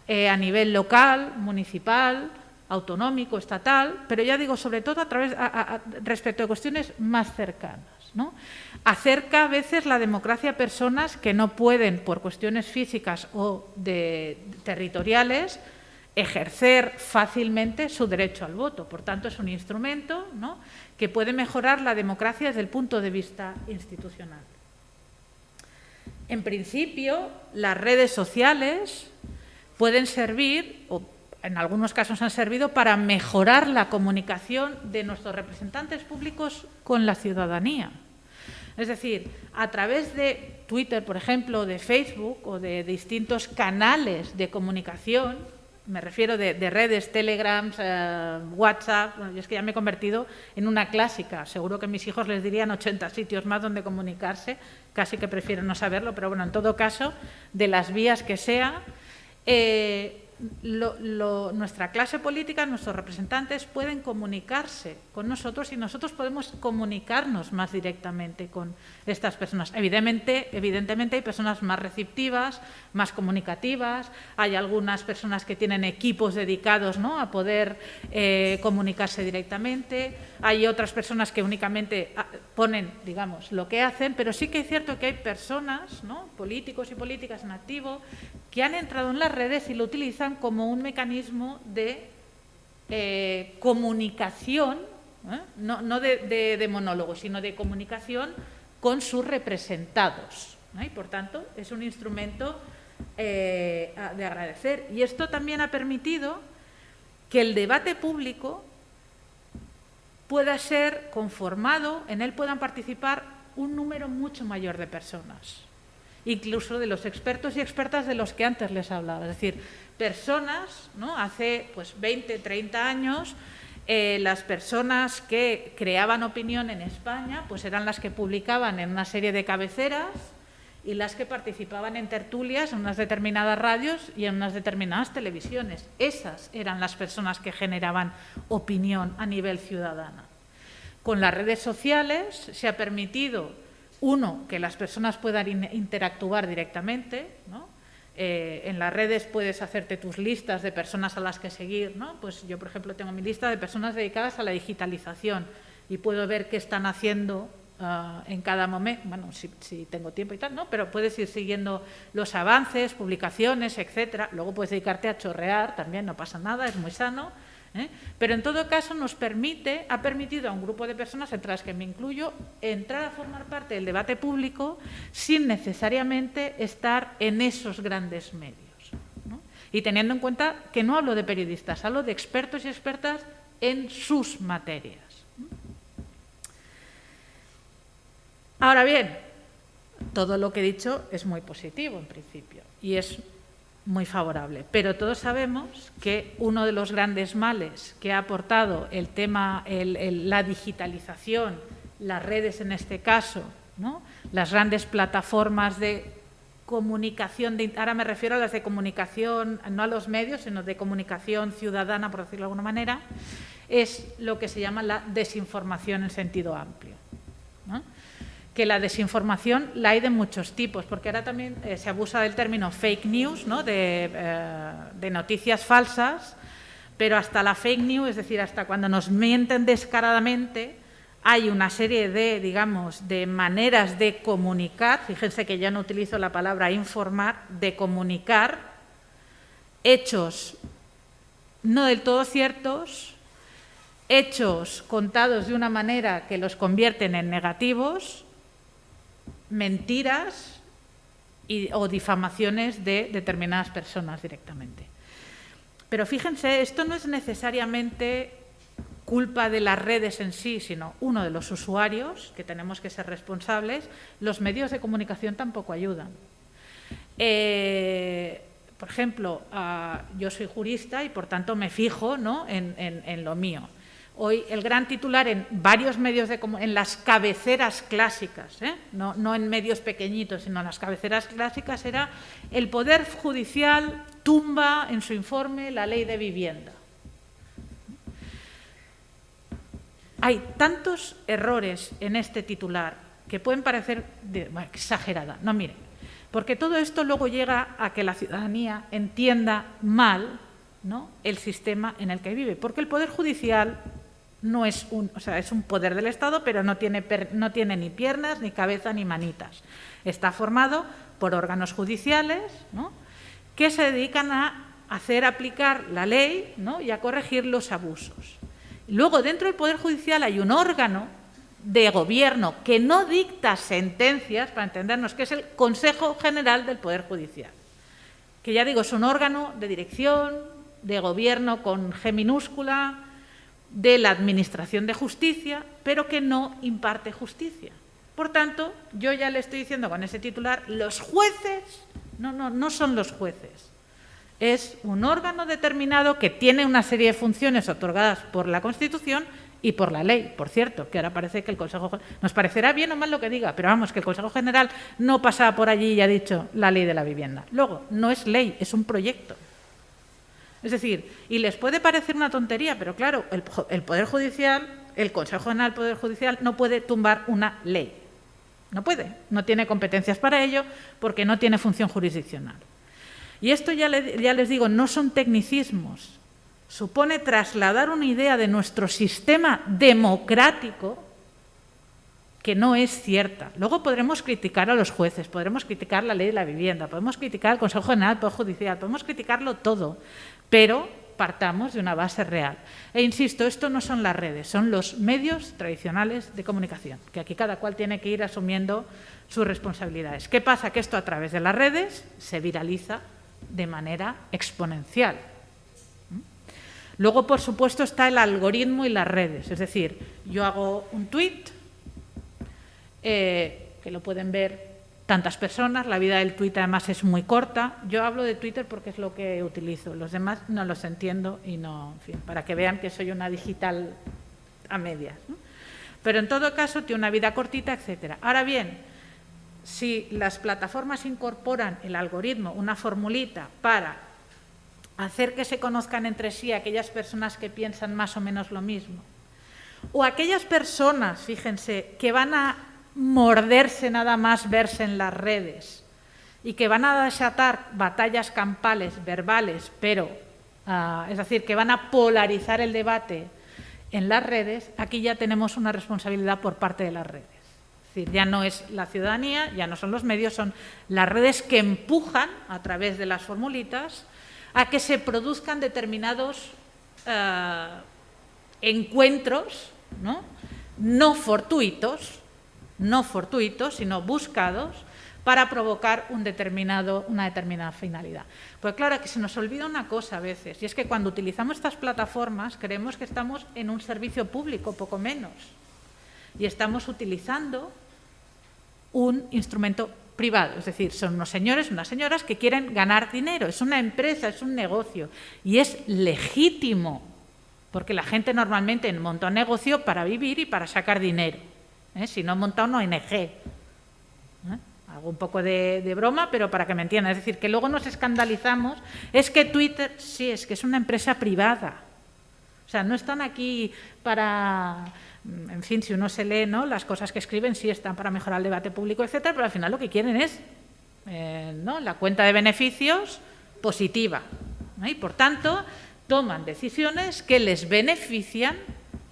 a nivel local, municipal, autonómico, estatal, pero ya digo, sobre todo respecto a cuestiones más cercanas, ¿no? Acerca a veces la democracia a personas que no pueden, por cuestiones físicas o territoriales, ejercer fácilmente su derecho al voto. Por tanto, es un instrumento, ¿no?, que puede mejorar la democracia desde el punto de vista institucional. En principio, las redes sociales pueden servir, o en algunos casos han servido, para mejorar la comunicación de nuestros representantes públicos con la ciudadanía. Es decir, a través de Twitter, por ejemplo, de Facebook o de distintos canales de comunicación, me refiero de redes, Telegram, WhatsApp, bueno, yo es que ya me he convertido en una clásica, seguro que mis hijos les dirían 80 sitios más donde comunicarse, casi que prefiero no saberlo, pero bueno, en todo caso, de las vías que sea, nuestra clase política, nuestros representantes pueden comunicarse con nosotros y nosotros podemos comunicarnos más directamente con estas personas. Evidentemente hay personas más receptivas, más comunicativas, hay algunas personas que tienen equipos dedicados, ¿no?, a poder comunicarse directamente, hay otras personas que únicamente ponen, digamos, lo que hacen, pero sí que es cierto que hay personas, ¿no?, políticos y políticas en activo, que han entrado en las redes y lo utilizan como un mecanismo de comunicación, no de monólogo, sino de comunicación con sus representados, ¿no? Y, por tanto, es un instrumento de agradecer. Y esto también ha permitido que el debate público pueda ser conformado, en él puedan participar un número mucho mayor de personas, incluso de los expertos y expertas de los que antes les hablaba. Es decir, personas, ¿no?, hace 20, 30 años, las personas que creaban opinión en España pues eran las que publicaban en una serie de cabeceras y las que participaban en tertulias en unas determinadas radios y en unas determinadas televisiones. Esas eran las personas que generaban opinión a nivel ciudadana. Con las redes sociales se ha permitido, uno, que las personas puedan interactuar directamente, ¿no? En las redes puedes hacerte tus listas de personas a las que seguir, ¿no? Pues yo, por ejemplo, tengo mi lista de personas dedicadas a la digitalización y puedo ver qué están haciendo en cada momento, bueno, si tengo tiempo y tal, ¿no? Pero puedes ir siguiendo los avances, publicaciones, etcétera. Luego puedes dedicarte a chorrear, también no pasa nada, es muy sano, ¿eh? Pero en todo caso ha permitido a un grupo de personas, entre las que me incluyo, entrar a formar parte del debate público sin necesariamente estar en esos grandes medios, ¿no? Y teniendo en cuenta que no hablo de periodistas, hablo de expertos y expertas en sus materias. Ahora bien, todo lo que he dicho es muy positivo en principio y es muy favorable, pero todos sabemos que uno de los grandes males que ha aportado el tema, la digitalización, las redes en este caso, ¿no?, las grandes plataformas de comunicación, ahora me refiero a las de comunicación, no a los medios, sino de comunicación ciudadana, por decirlo de alguna manera, es lo que se llama la desinformación en sentido amplio, ¿no? Que la desinformación la hay de muchos tipos, porque ahora también se abusa del término fake news, ¿no?, de noticias falsas, pero hasta la fake news, es decir, hasta cuando nos mienten descaradamente, hay una serie de, digamos, de maneras de comunicar, fíjense que ya no utilizo la palabra informar, de comunicar hechos no del todo ciertos, hechos contados de una manera que los convierten en negativos, mentiras o difamaciones de determinadas personas directamente. Pero fíjense, esto no es necesariamente culpa de las redes en sí, sino uno de los usuarios, que tenemos que ser responsables. Los medios de comunicación tampoco ayudan. Por ejemplo, yo soy jurista y por tanto me fijo, ¿no?, en lo mío. Hoy el gran titular en varios medios en las cabeceras clásicas, no en medios pequeñitos, sino en las cabeceras clásicas, era: el Poder Judicial tumba en su informe la ley de vivienda. Hay tantos errores en este titular que pueden parecer exagerada. No, miren, porque todo esto luego llega a que la ciudadanía entienda mal, ¿no?, el sistema en el que vive, porque el Poder Judicial no es es un poder del Estado, pero no tiene ni piernas, ni cabeza, ni manitas. Está formado por órganos judiciales, ¿no?, que se dedican a hacer aplicar la ley, ¿no?, y a corregir los abusos. Luego, dentro del Poder Judicial hay un órgano de gobierno que no dicta sentencias, para entendernos, que es el Consejo General del Poder Judicial, que ya digo, es un órgano de dirección, de gobierno con G minúscula, de la Administración de Justicia, pero que no imparte justicia. Por tanto, yo ya le estoy diciendo con ese titular, los jueces no son los jueces. Es un órgano determinado que tiene una serie de funciones otorgadas por la Constitución y por la ley. Por cierto, que ahora parece que el Consejo... Nos parecerá bien o mal lo que diga, pero vamos, que el Consejo General no pasa por allí y ha dicho la ley de la vivienda. Luego, no es ley, es un proyecto. Es decir, y les puede parecer una tontería, pero claro, el Poder Judicial, el Consejo General del Poder Judicial no puede tumbar una ley. No puede, no tiene competencias para ello porque no tiene función jurisdiccional. Y esto ya les digo, no son tecnicismos. Supone trasladar una idea de nuestro sistema democrático que no es cierta. Luego podremos criticar a los jueces, podremos criticar la ley de la vivienda, podemos criticar al Consejo General del Poder Judicial, podemos criticarlo todo, pero partamos de una base real. E insisto, esto no son las redes, son los medios tradicionales de comunicación, que aquí cada cual tiene que ir asumiendo sus responsabilidades. ¿Qué pasa? Que esto a través de las redes se viraliza de manera exponencial. Luego, por supuesto, está el algoritmo y las redes. Es decir, yo hago un tuit, que lo pueden ver tantas personas, la vida del tuit además es muy corta. Yo hablo de Twitter porque es lo que utilizo, los demás no los entiendo y no, en fin, para que vean que soy una digital a medias, ¿no? Pero en todo caso tiene una vida cortita, etcétera. Ahora bien, si las plataformas incorporan el algoritmo, una formulita para hacer que se conozcan entre sí aquellas personas que piensan más o menos lo mismo, o aquellas personas, fíjense, que van a morderse nada más verse en las redes y que van a desatar batallas campales, verbales, pero, es decir, que van a polarizar el debate en las redes, aquí ya tenemos una responsabilidad por parte de las redes. Es decir, ya no es la ciudadanía, ya no son los medios, son las redes que empujan a través de las formulitas a que se produzcan determinados encuentros, no fortuitos, sino buscados para provocar una determinada finalidad. Pues claro, que se nos olvida una cosa a veces, y es que cuando utilizamos estas plataformas creemos que estamos en un servicio público, poco menos, y estamos utilizando un instrumento privado, es decir, son unos señores, unas señoras que quieren ganar dinero, es una empresa, es un negocio, y es legítimo, porque la gente normalmente monta un negocio para vivir y para sacar dinero. Si no monta una ONG. Hago un poco de broma, pero para que me entiendan. Es decir, que luego nos escandalizamos. Es que Twitter, sí, es que es una empresa privada. O sea, no están aquí para... En fin, si uno se lee, ¿no?, las cosas que escriben, sí están para mejorar el debate público, etcétera, pero al final lo que quieren es la cuenta de beneficios positiva. Y, por tanto, toman decisiones que les benefician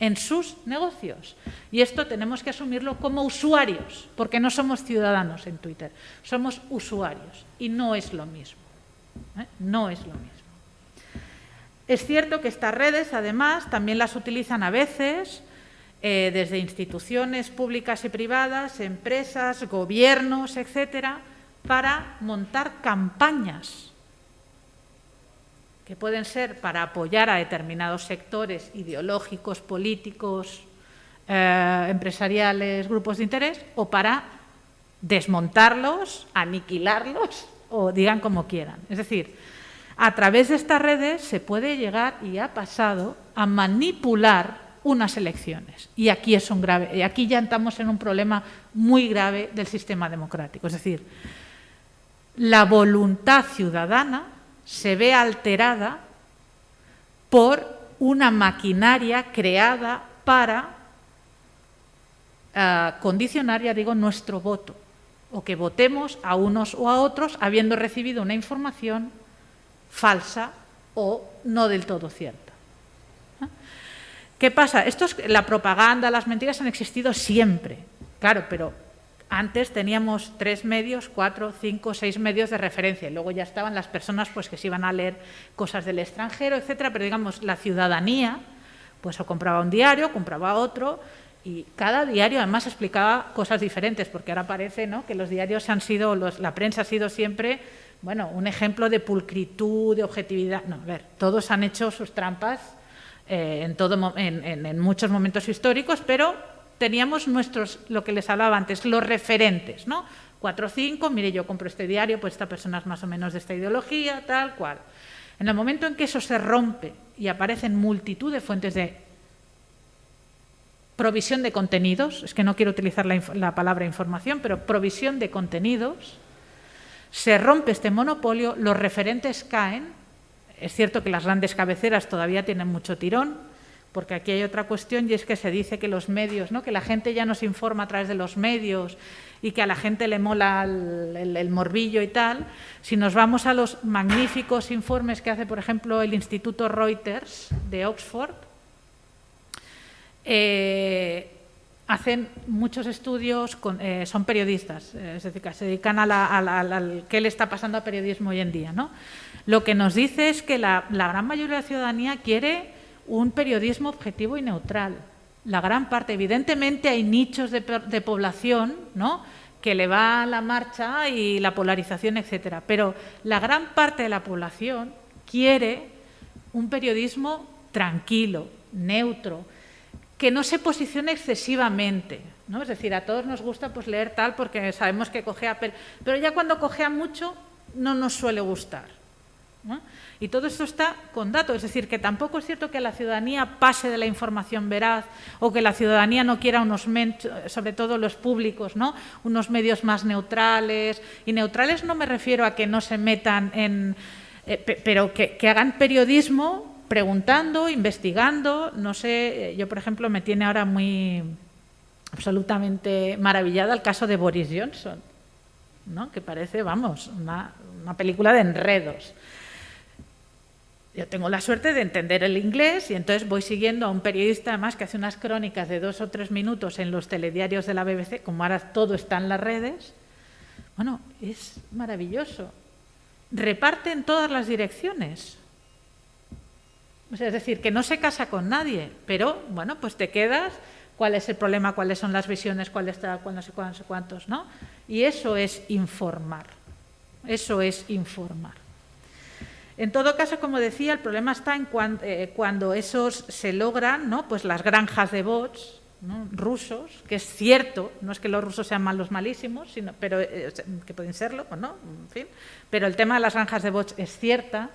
en sus negocios. Y esto tenemos que asumirlo como usuarios, porque no somos ciudadanos en Twitter, somos usuarios y no es lo mismo. No es lo mismo. Es cierto que estas redes, además, también las utilizan a veces desde instituciones públicas y privadas, empresas, gobiernos, etcétera, para montar campañas que pueden ser para apoyar a determinados sectores ideológicos, políticos, empresariales, grupos de interés, o para desmontarlos, aniquilarlos, o digan como quieran. Es decir, a través de estas redes se puede llegar, y ha pasado, a manipular unas elecciones. Y aquí aquí ya estamos en un problema muy grave del sistema democrático. Es decir, la voluntad ciudadana se ve alterada por una maquinaria creada para condicionar, ya digo, nuestro voto, o que votemos a unos o a otros habiendo recibido una información falsa o no del todo cierta. ¿Qué pasa? La propaganda, las mentiras han existido siempre, claro, pero antes teníamos 3 medios, 4, 5, 6 medios de referencia, y luego ya estaban las personas pues que se iban a leer cosas del extranjero, etcétera, pero digamos, la ciudadanía pues o compraba un diario, compraba otro, y cada diario además explicaba cosas diferentes, porque ahora parece, ¿no?, que los diarios la prensa ha sido siempre, bueno, un ejemplo de pulcritud, de objetividad. No, a ver, todos han hecho sus trampas en muchos momentos históricos, pero teníamos lo que les hablaba antes, los referentes, ¿no? 4 o 5, mire, yo compro este diario, pues esta persona es más o menos de esta ideología, tal cual. En el momento en que eso se rompe y aparecen multitud de fuentes de provisión de contenidos, es que no quiero utilizar la palabra información, pero provisión de contenidos, se rompe este monopolio, los referentes caen, Es cierto que las grandes cabeceras todavía tienen mucho tirón, porque aquí hay otra cuestión y es que se dice que los medios, ¿no?, que la gente ya nos informa a través de los medios y que a la gente le mola el morbillo y tal. Si nos vamos a los magníficos informes que hace, por ejemplo, el Instituto Reuters de Oxford, hacen muchos estudios, son periodistas, es decir, que se dedican a qué le está pasando al periodismo hoy en día, ¿no? Lo que nos dice es que la gran mayoría de la ciudadanía quiere un periodismo objetivo y neutral. La gran parte, evidentemente hay nichos de población, ¿no?, que le va a la marcha y la polarización, etcétera, pero la gran parte de la población quiere un periodismo tranquilo, neutro, que no se posicione excesivamente, ¿no? Es decir, a todos nos gusta pues leer tal porque sabemos que cojea, pero ya cuando cojea mucho no nos suele gustar, ¿no? Y todo esto está con datos, es decir, que tampoco es cierto que la ciudadanía pase de la información veraz o que la ciudadanía no quiera unos, sobre todo los públicos, ¿no?, unos medios más neutrales. Y neutrales no me refiero a que no se metan en... pero que hagan periodismo preguntando, investigando. No sé, yo por ejemplo me tiene ahora muy absolutamente maravillada el caso de Boris Johnson, ¿no?, que parece, vamos, una película de enredos. Yo tengo la suerte de entender el inglés y entonces voy siguiendo a un periodista además que hace unas crónicas de 2 o 3 minutos en los telediarios de la BBC, como ahora todo está en las redes. Bueno, es maravilloso. Reparte en todas las direcciones. O sea, es decir, que no se casa con nadie, pero bueno, pues te quedas, cuál es el problema, cuáles son las visiones, cuál está, cuál no sé cuántos, ¿no? Y eso es informar. Eso es informar. En todo caso, como decía, el problema está en cuando esos se logran, ¿no?, pues las granjas de bots, ¿no?, rusos, que es cierto, no es que los rusos sean malos malísimos, sino, pero que pueden serlo, o no, en fin, pero el tema de las granjas de bots es cierta.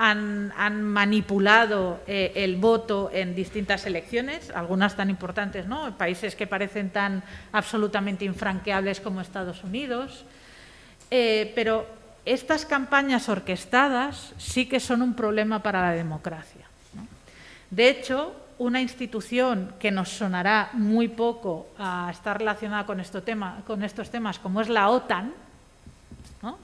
Han manipulado el voto en distintas elecciones, algunas tan importantes, ¿no?, en países que parecen tan absolutamente infranqueables como Estados Unidos, pero estas campañas orquestadas sí que son un problema para la democracia, ¿no? De hecho, una institución que nos sonará muy poco a estar relacionada con estos temas, como es la OTAN, ¿no?,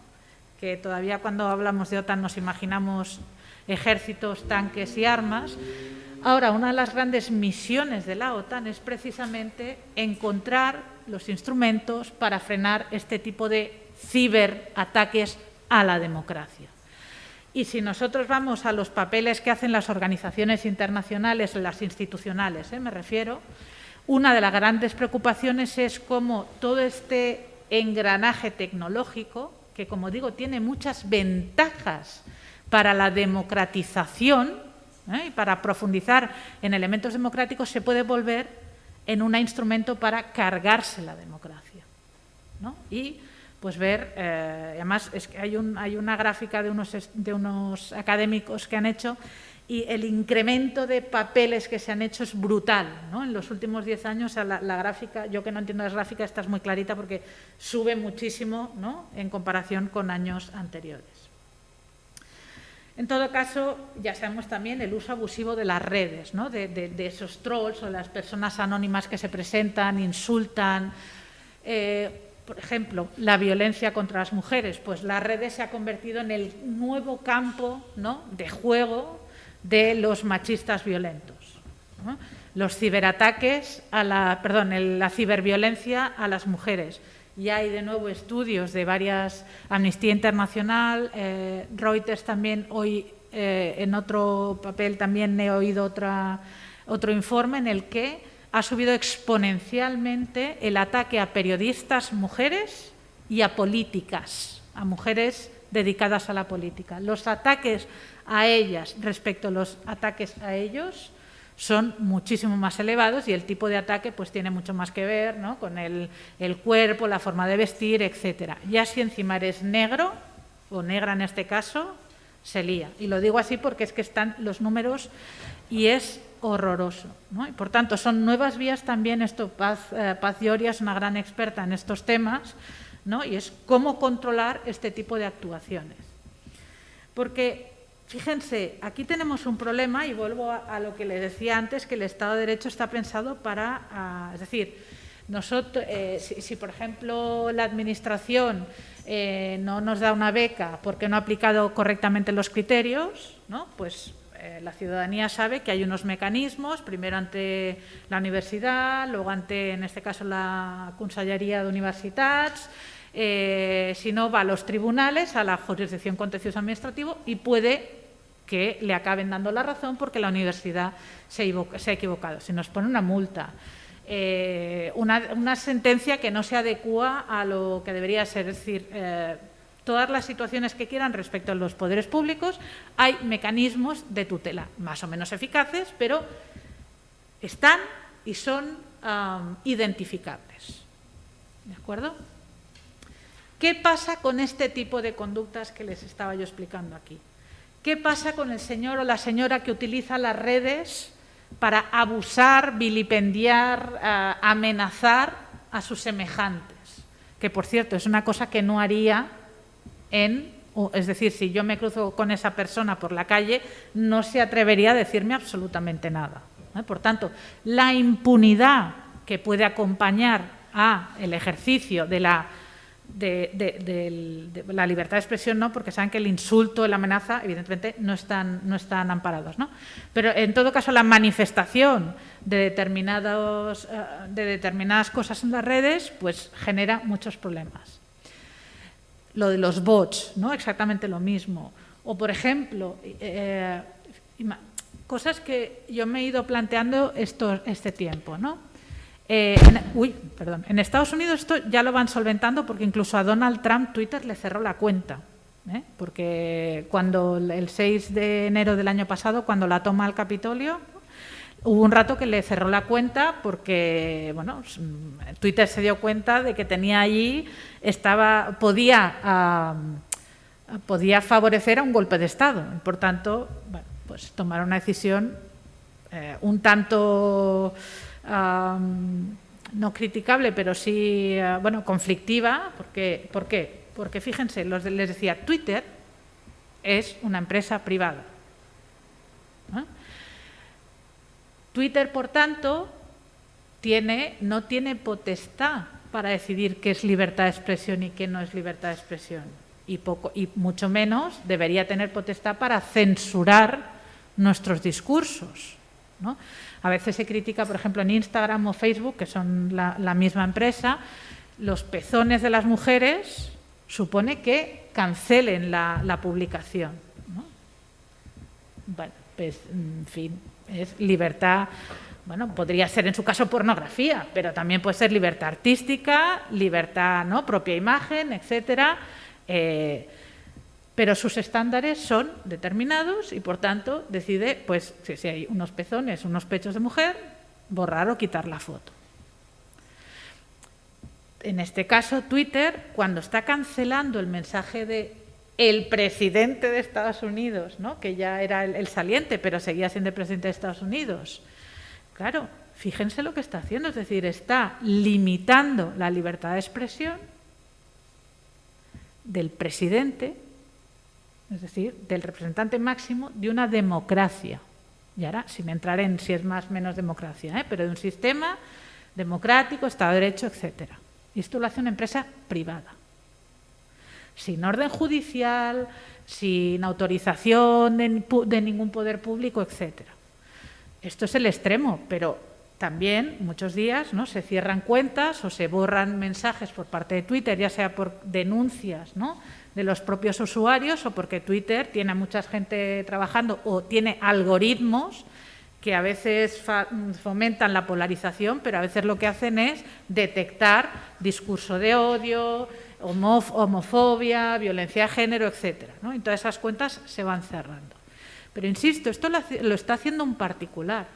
que todavía cuando hablamos de OTAN nos imaginamos ejércitos, tanques y armas. Ahora, una de las grandes misiones de la OTAN es precisamente encontrar los instrumentos para frenar este tipo de ciberataques a la democracia. Y si nosotros vamos a los papeles que hacen las organizaciones internacionales, las institucionales, me refiero, una de las grandes preocupaciones es cómo todo este engranaje tecnológico, que como digo tiene muchas ventajas para la democratización y para profundizar en elementos democráticos, se puede volver en un instrumento para cargarse la democracia, ¿no? Y pues ver, además es que hay una gráfica de unos académicos que han hecho y el incremento de papeles que se han hecho es brutal, ¿no? En los últimos 10 años la gráfica, yo que no entiendo las gráficas, esta es muy clarita porque sube muchísimo, ¿no?, en comparación con años anteriores. En todo caso, ya sabemos también el uso abusivo de las redes, ¿no?, de esos trolls o las personas anónimas que se presentan, insultan. Por ejemplo, la violencia contra las mujeres, pues las redes se ha convertido en el nuevo campo, ¿no?, de juego de los machistas violentos, ¿no? Los ciberataques, la ciberviolencia a las mujeres. Ya hay de nuevo estudios de varias, Amnistía Internacional, Reuters también, hoy en otro papel también he oído otro informe en el que ha subido exponencialmente el ataque a periodistas mujeres y a políticas, a mujeres dedicadas a la política. Los ataques a ellas respecto a los ataques a ellos son muchísimo más elevados y el tipo de ataque pues tiene mucho más que ver, ¿no?, con el cuerpo, la forma de vestir, etcétera. Ya si encima eres negro o negra en este caso, se lía. Y lo digo así porque es que están los números y es horroroso, ¿no? Y por tanto son nuevas vías también, Paz Lloria es una gran experta en estos temas, ¿no?, y es cómo controlar este tipo de actuaciones. Porque fíjense, aquí tenemos un problema y vuelvo a lo que les decía antes, que el Estado de Derecho está pensado para, es decir, nosotros, si por ejemplo la Administración no nos da una beca porque no ha aplicado correctamente los criterios, ¿no? Pues la ciudadanía sabe que hay unos mecanismos, primero ante la universidad, luego ante, en este caso, la Conselleria de Universitats, si no va a los tribunales, a la jurisdicción contencioso administrativo, y puede que le acaben dando la razón porque la universidad se ha equivocado. Se nos pone una multa. Una sentencia que no se adecúa a lo que debería ser, es decir, todas las situaciones que quieran respecto a los poderes públicos, hay mecanismos de tutela más o menos eficaces, pero están y son identificables. ¿De acuerdo? ¿Qué pasa con este tipo de conductas que les estaba yo explicando aquí? ¿Qué pasa con el señor o la señora que utiliza las redes para abusar, vilipendiar, amenazar a sus semejantes? Que, por cierto, es una cosa que no haría es decir, si yo me cruzo con esa persona por la calle, no se atrevería a decirme absolutamente nada. Por tanto, la impunidad que puede acompañar al ejercicio de la libertad de expresión, no, porque saben que el insulto, la amenaza, evidentemente no están amparados, ¿no? Pero en todo caso la manifestación de determinadas cosas en las redes, pues genera muchos problemas. Lo de los bots, ¿no? Exactamente lo mismo. O, por ejemplo, cosas que yo me he ido planteando este tiempo, ¿no? En Estados Unidos esto ya lo van solventando porque incluso a Donald Trump Twitter le cerró la cuenta, porque cuando el 6 de enero del año pasado, cuando la toma al Capitolio, hubo un rato que le cerró la cuenta porque, bueno, Twitter se dio cuenta de que tenía allí, podía favorecer a un golpe de Estado. Por tanto, bueno, pues tomaron una decisión un tanto no criticable, pero sí, conflictiva. ¿Por qué? Porque, fíjense, les decía, Twitter es una empresa privada. Twitter, por tanto, no tiene potestad para decidir qué es libertad de expresión y qué no es libertad de expresión. Y mucho menos debería tener potestad para censurar nuestros discursos, ¿no? A veces se critica, por ejemplo, en Instagram o Facebook, que son la misma empresa, los pezones de las mujeres supone que cancelen la publicación, ¿no? Bueno, pues, en fin, es libertad, bueno, podría ser en su caso pornografía, pero también puede ser libertad artística, libertad, ¿no?, propia imagen, etcétera. Pero sus estándares son determinados y, por tanto, decide, pues, si hay unos pezones, unos pechos de mujer, borrar o quitar la foto. En este caso, Twitter, cuando está cancelando el mensaje del presidente de Estados Unidos, ¿no?, que ya era el saliente, pero seguía siendo el presidente de Estados Unidos, claro, fíjense lo que está haciendo, es decir, está limitando la libertad de expresión del presidente, es decir, del representante máximo de una democracia. Y ahora, sin entrar en si es más o menos democracia, pero de un sistema democrático, Estado de Derecho, etcétera. Y esto lo hace una empresa privada, sin orden judicial, sin autorización de ningún poder público, etcétera. Esto es el extremo, pero también muchos días, ¿no?, se cierran cuentas o se borran mensajes por parte de Twitter, ya sea por denuncias, ¿no?, de los propios usuarios o porque Twitter tiene a mucha gente trabajando o tiene algoritmos que a veces fomentan la polarización, pero a veces lo que hacen es detectar discurso de odio, homofobia, violencia de género, etcétera, ¿no? Y todas esas cuentas se van cerrando. Pero insisto, esto lo está haciendo un particular.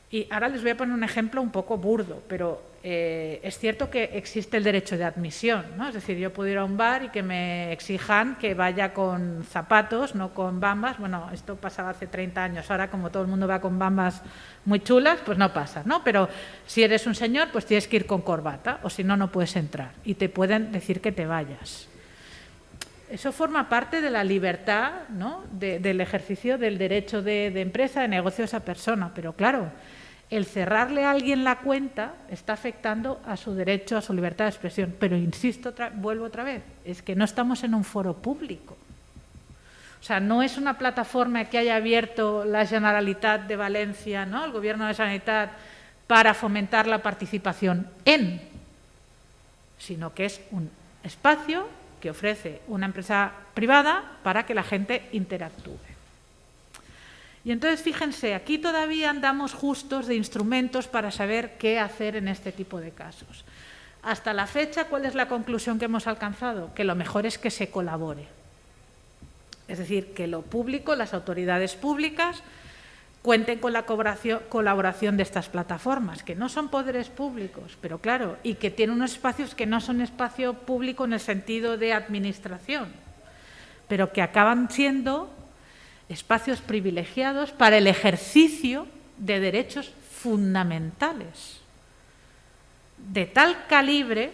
Y ahora les voy a poner un ejemplo un poco burdo, pero es cierto que existe el derecho de admisión, ¿no? Es decir, yo puedo ir a un bar y que me exijan que vaya con zapatos, no con bambas. Bueno, esto pasaba hace 30 años. Ahora, como todo el mundo va con bambas muy chulas, pues no pasa, ¿no? Pero si eres un señor, pues tienes que ir con corbata, o si no, no puedes entrar. Y te pueden decir que te vayas. Eso forma parte de la libertad, ¿no?, del ejercicio del derecho de empresa, de negocio de esa persona. Pero claro, el cerrarle a alguien la cuenta está afectando a su derecho, a su libertad de expresión. Pero insisto, vuelvo otra vez, es que no estamos en un foro público. O sea, no es una plataforma que haya abierto la Generalitat de Valencia, ¿no?, el Gobierno de la Generalitat, para fomentar la participación sino que es un espacio que ofrece una empresa privada para que la gente interactúe. Y entonces, fíjense, aquí todavía andamos justos de instrumentos para saber qué hacer en este tipo de casos. Hasta la fecha, ¿cuál es la conclusión que hemos alcanzado? Que lo mejor es que se colabore. Es decir, que lo público, las autoridades públicas, cuenten con la colaboración de estas plataformas, que no son poderes públicos, pero claro, y que tienen unos espacios que no son espacio público en el sentido de administración, pero que acaban siendo espacios privilegiados para el ejercicio de derechos fundamentales, de tal calibre,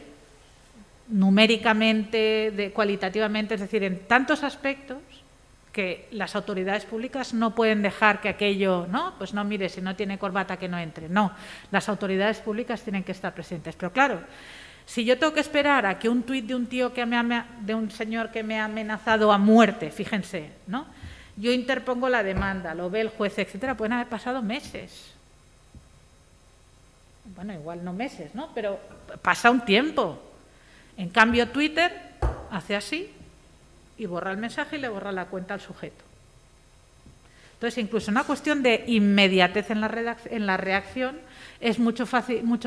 numéricamente, cualitativamente, es decir, en tantos aspectos, que las autoridades públicas no pueden dejar que aquello, ¿no?, pues no, mire, si no tiene corbata que no entre. No, las autoridades públicas tienen que estar presentes. Pero claro, si yo tengo que esperar a que un tuit de un tío de un señor que me ha amenazado a muerte, fíjense, ¿no?, yo interpongo la demanda, lo ve el juez, etcétera, pueden haber pasado meses. Bueno, igual no meses, ¿no?, pero pasa un tiempo. En cambio, Twitter hace así y borra el mensaje y le borra la cuenta al sujeto. Entonces, incluso una cuestión de inmediatez en la reacción, es mucho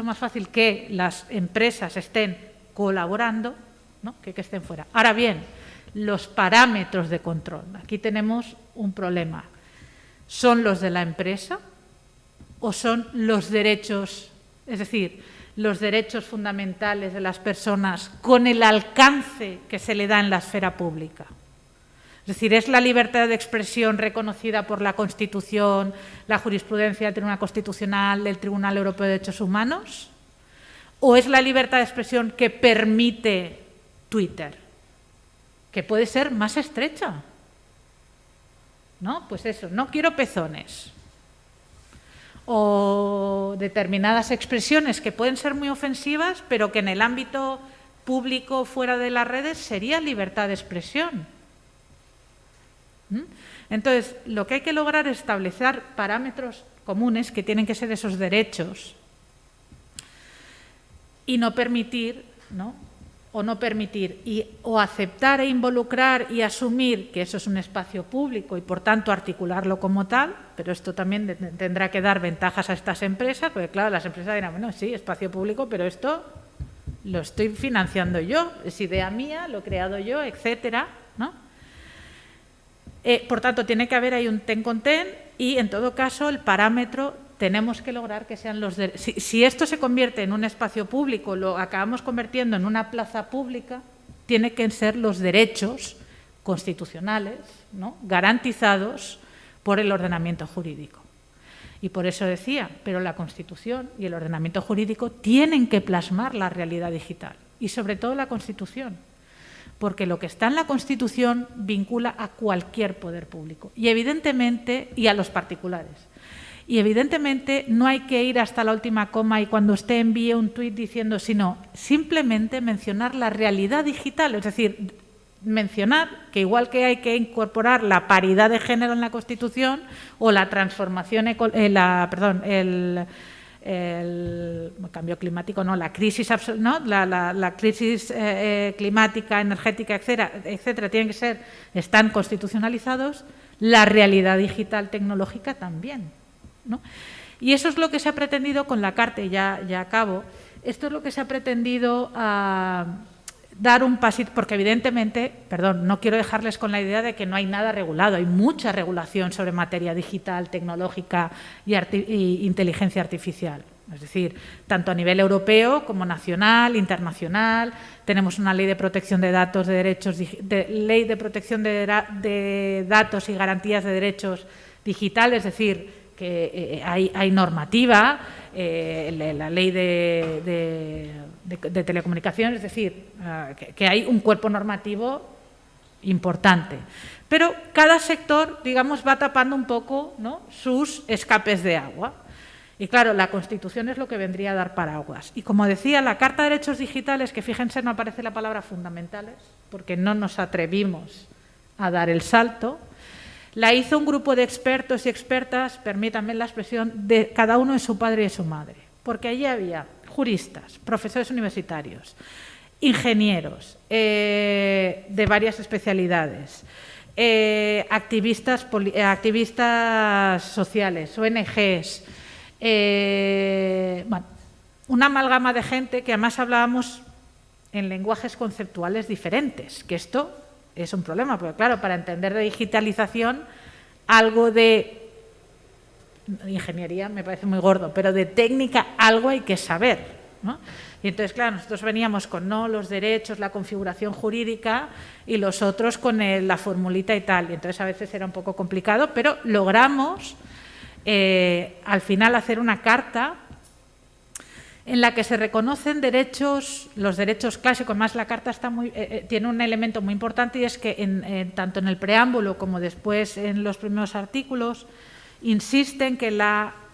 más fácil que las empresas estén colaborando, ¿no?, que estén fuera. Ahora bien, los parámetros de control. Aquí tenemos un problema. ¿Son los de la empresa o son los derechos, es decir, los derechos fundamentales de las personas con el alcance que se le da en la esfera pública? Es decir, ¿es la libertad de expresión reconocida por la Constitución, la jurisprudencia del Tribunal Constitucional, del Tribunal Europeo de Derechos Humanos? ¿O es la libertad de expresión que permite Twitter, que puede ser más estrecha? ¿No? Pues eso, no quiero pezones. O determinadas expresiones que pueden ser muy ofensivas, pero que en el ámbito público fuera de las redes sería libertad de expresión. Entonces, lo que hay que lograr es establecer parámetros comunes que tienen que ser esos derechos y no permitir, ¿no?, o aceptar e involucrar y asumir que eso es un espacio público y, por tanto, articularlo como tal, pero esto también tendrá que dar ventajas a estas empresas, porque, claro, las empresas dirán, bueno, sí, espacio público, pero esto lo estoy financiando yo, es idea mía, lo he creado yo, etcétera, ¿no? Por tanto, tiene que haber ahí un ten con ten y, en todo caso, el parámetro tenemos que lograr que sean los derechos. Si esto se convierte en un espacio público, lo acabamos convirtiendo en una plaza pública, tiene que ser los derechos constitucionales, ¿no?, garantizados por el ordenamiento jurídico. Y por eso decía, pero la Constitución y el ordenamiento jurídico tienen que plasmar la realidad digital y, sobre todo, la Constitución. Porque lo que está en la Constitución vincula a cualquier poder público y, evidentemente, y a los particulares. Y, evidentemente, no hay que ir hasta la última coma y cuando usted envíe un tuit diciendo, sino simplemente mencionar la realidad digital, es decir, mencionar que igual que hay que incorporar la paridad de género en la Constitución o la transformación, el cambio climático, no, la crisis, ¿no?, la crisis climática, energética, etcétera, están constitucionalizados, la realidad digital tecnológica también, ¿no? Y eso es lo que se ha pretendido con la Carta, y ya acabo, esto es lo que se ha pretendido dar un pasito, porque evidentemente, no quiero dejarles con la idea de que no hay nada regulado, hay mucha regulación sobre materia digital, tecnológica y inteligencia artificial. Es decir, tanto a nivel europeo como nacional, internacional, tenemos una ley de protección de datos, ley de protección de datos y garantías de derechos digitales, es decir, que hay normativa, la ley de telecomunicaciones, es decir, que hay un cuerpo normativo importante. Pero cada sector, digamos, va tapando un poco, ¿no?, sus escapes de agua. Y claro, la Constitución es lo que vendría a dar paraguas. Y como decía, la Carta de Derechos Digitales, que fíjense no aparece la palabra fundamentales, porque no nos atrevimos a dar el salto, la hizo un grupo de expertos y expertas, permítanme la expresión, de cada uno de su padre y su madre. Porque allí había juristas, profesores universitarios, ingenieros de varias especialidades, activistas sociales, ONGs, bueno, una amalgama de gente que además hablábamos en lenguajes conceptuales diferentes, que esto es un problema, porque claro, para entender de digitalización, algo de ingeniería me parece muy gordo, pero de técnica algo hay que saber, ¿no? Y entonces, claro, nosotros veníamos con los derechos, la configuración jurídica y los otros con la formulita y tal. Y entonces a veces era un poco complicado, pero logramos al final hacer una carta en la que se reconocen derechos, los derechos clásicos. Además, la carta está tiene un elemento muy importante y es que tanto en el preámbulo como después en los primeros artículos insisten que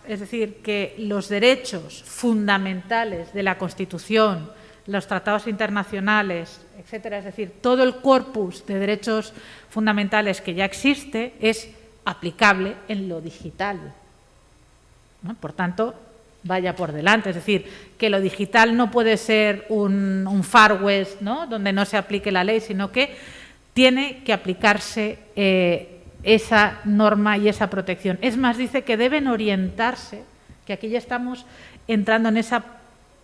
es decir, que los derechos fundamentales de la Constitución, los tratados internacionales, etcétera, es decir, todo el corpus de derechos fundamentales que ya existe es aplicable en lo digital, ¿no? Por tanto, vaya por delante, es decir, que lo digital no puede ser un Far West, ¿no?, donde no se aplique la ley, sino que tiene que aplicarse esa norma y esa protección. Es más, dice que deben orientarse, que aquí ya estamos entrando en esa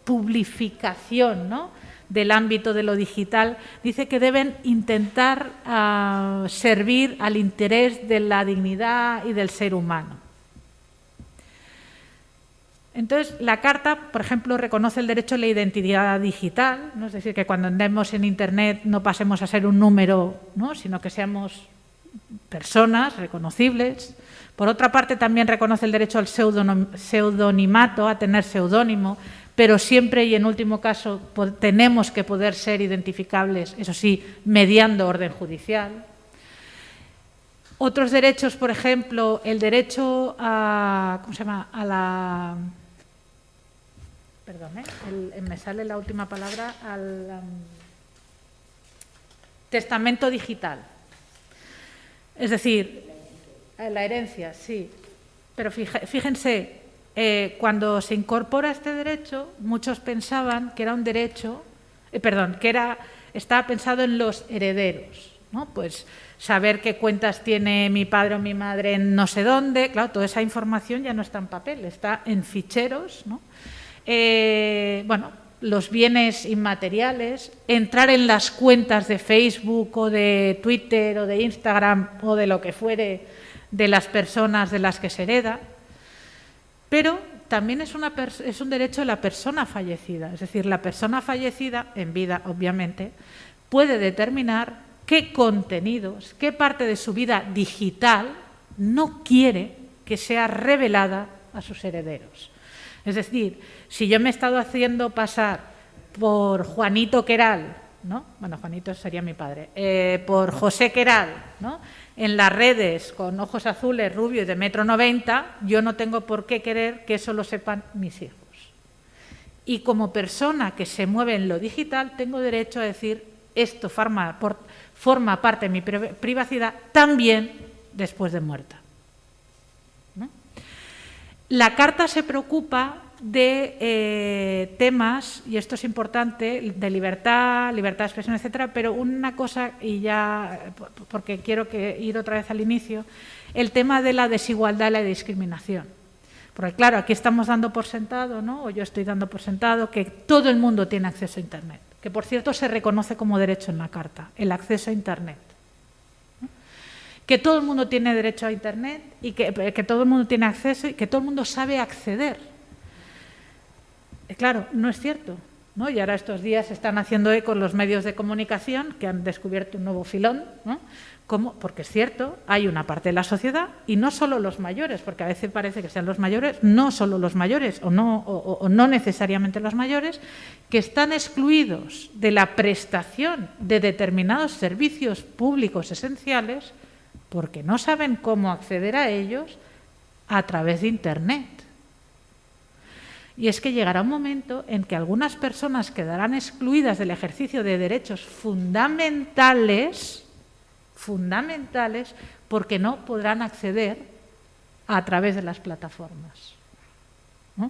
publificación, ¿no?, del ámbito de lo digital, dice que deben intentar servir al interés de la dignidad y del ser humano. Entonces, la Carta, por ejemplo, reconoce el derecho a la identidad digital, ¿no? Es decir, que cuando andemos en Internet no pasemos a ser un número, ¿no?, sino que seamos personas reconocibles. Por otra parte, también reconoce el derecho al pseudonimato, a tener seudónimo, pero siempre y en último caso tenemos que poder ser identificables, eso sí, mediando orden judicial. Otros derechos, por ejemplo, el derecho a, ¿cómo se llama?, a la... Perdón, me sale la última palabra, al testamento digital. Es decir, la herencia, sí. Pero fíjense, cuando se incorpora este derecho, muchos pensaban que era un derecho, estaba pensado en los herederos, ¿no? Pues saber qué cuentas tiene mi padre o mi madre en no sé dónde, claro, toda esa información ya no está en papel, está en ficheros, ¿no? Bueno, los bienes inmateriales, entrar en las cuentas de Facebook o de Twitter o de Instagram o de lo que fuere de las personas de las que se hereda, pero también es un derecho de la persona fallecida, es decir, la persona fallecida, en vida obviamente, puede determinar qué contenidos, qué parte de su vida digital no quiere que sea revelada a sus herederos. Es decir, si yo me he estado haciendo pasar por Juanito Queral, ¿no?, bueno, Juanito sería mi padre, por José Queral, ¿no?, en las redes con ojos azules, rubio y de 1,90 m, yo no tengo por qué querer que eso lo sepan mis hijos. Y como persona que se mueve en lo digital, tengo derecho a decir esto forma parte de mi privacidad también después de muerta, ¿no? La Carta se preocupa de temas, y esto es importante, de libertad de expresión, etcétera, pero una cosa, y ya, porque quiero ir otra vez al inicio, el tema de la desigualdad y la discriminación. Porque claro, aquí estamos dando por sentado, ¿no?, o yo estoy dando por sentado que todo el mundo tiene acceso a Internet, que por cierto se reconoce como derecho en la Carta, el acceso a Internet. Que todo el mundo tiene derecho a Internet y que todo el mundo tiene acceso y que todo el mundo sabe acceder. Claro, no es cierto. ¿no? Y ahora estos días se están haciendo eco los medios de comunicación que han descubierto un nuevo filón, ¿no? Porque es cierto, hay una parte de la sociedad, y no solo los mayores, porque a veces parece que sean los mayores, no solo los mayores o no necesariamente los mayores, que están excluidos de la prestación de determinados servicios públicos esenciales porque no saben cómo acceder a ellos a través de Internet. Y es que llegará un momento en que algunas personas quedarán excluidas del ejercicio de derechos fundamentales porque no podrán acceder a través de las plataformas, ¿no?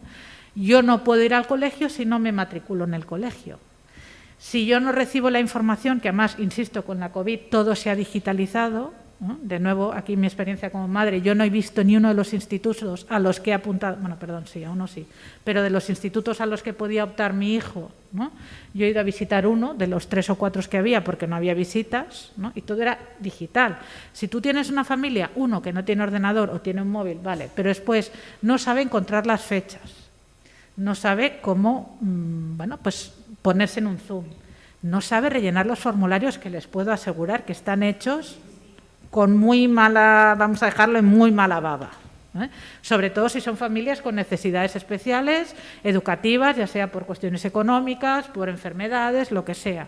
Yo no puedo ir al colegio si no me matriculo en el colegio. Si yo no recibo la información, que además, insisto, con la COVID todo se ha digitalizado, ¿no? De nuevo, aquí mi experiencia como madre, yo no he visto ni uno de los institutos a los que he apuntado, bueno, perdón, sí, a uno sí, pero de los institutos a los que podía optar mi hijo, ¿no? Yo he ido a visitar uno de los 3 o 4 que había porque no había visitas, ¿no? Y todo era digital. Si tú tienes una familia, uno que no tiene ordenador o tiene un móvil, vale, pero después no sabe encontrar las fechas, no sabe cómo, bueno, pues ponerse en un Zoom, no sabe rellenar los formularios que les puedo asegurar que están hechos con muy mala, vamos a dejarlo en muy mala baba, ¿eh? Sobre todo si son familias con necesidades especiales, educativas, ya sea por cuestiones económicas, por enfermedades, lo que sea.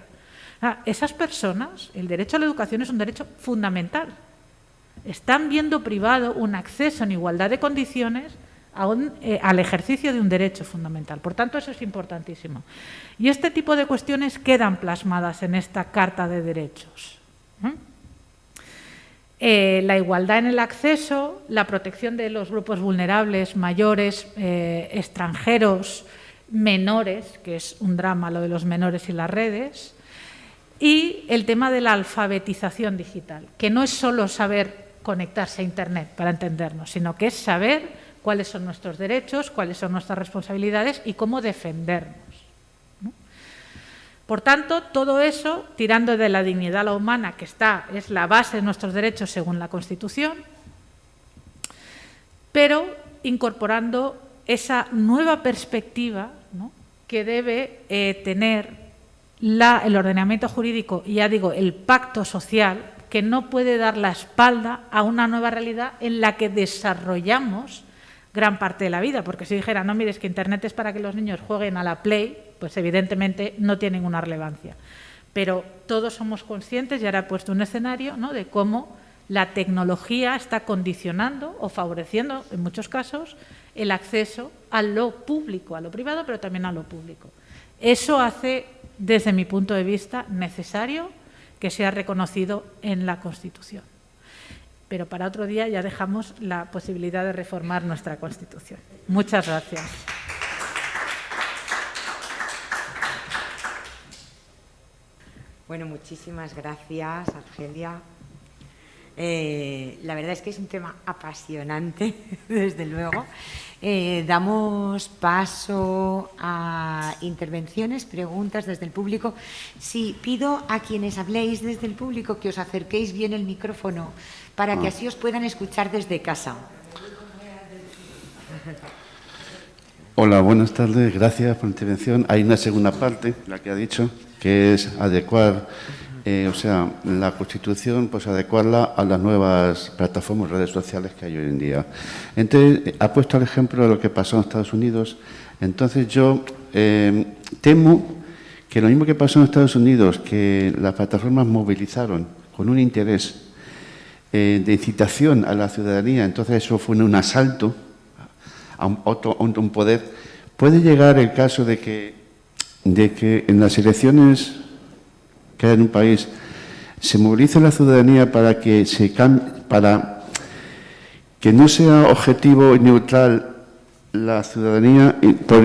Esas personas, el derecho a la educación es un derecho fundamental. Están viendo privado un acceso en igualdad de condiciones al ejercicio de un derecho fundamental. Por tanto, eso es importantísimo. Y este tipo de cuestiones quedan plasmadas en esta Carta de Derechos, ¿eh? La igualdad en el acceso, la protección de los grupos vulnerables, mayores, extranjeros, menores, que es un drama lo de los menores y las redes, y el tema de la alfabetización digital, que no es solo saber conectarse a Internet para entendernos, sino que es saber cuáles son nuestros derechos, cuáles son nuestras responsabilidades y cómo defendernos. Por tanto, todo eso, tirando de la dignidad a la humana, que es la base de nuestros derechos según la Constitución, pero incorporando esa nueva perspectiva, ¿no?, que debe tener el ordenamiento jurídico, y ya digo, el pacto social, que no puede dar la espalda a una nueva realidad en la que desarrollamos gran parte de la vida, porque si dijera, no, mires que Internet es para que los niños jueguen a la Play, pues evidentemente no tiene ninguna relevancia. Pero todos somos conscientes, y ahora he puesto un escenario, ¿no?, de cómo la tecnología está condicionando o favoreciendo, en muchos casos, el acceso a lo público, a lo privado, pero también a lo público. Eso hace, desde mi punto de vista, necesario que sea reconocido en la Constitución. Pero para otro día ya dejamos la posibilidad de reformar nuestra Constitución. Muchas gracias. Bueno, muchísimas gracias, Argelia. La verdad es que es un tema apasionante, desde luego. Damos paso a intervenciones, preguntas desde el público. Sí, pido a quienes habléis desde el público que os acerquéis bien el micrófono para que así os puedan escuchar desde casa. Hola, buenas tardes. Gracias por la intervención. Hay una segunda parte, la que ha dicho, que es adecuar, la Constitución, pues adecuarla a las nuevas plataformas, redes sociales que hay hoy en día. Entonces, ha puesto el ejemplo de lo que pasó en Estados Unidos. Entonces, yo temo que lo mismo que pasó en Estados Unidos, que las plataformas movilizaron con un interés de incitación a la ciudadanía, entonces eso fue un asalto a un poder, puede llegar el caso de que en las elecciones que hay en un país se movilice la ciudadanía para que para que no sea objetivo y neutral la ciudadanía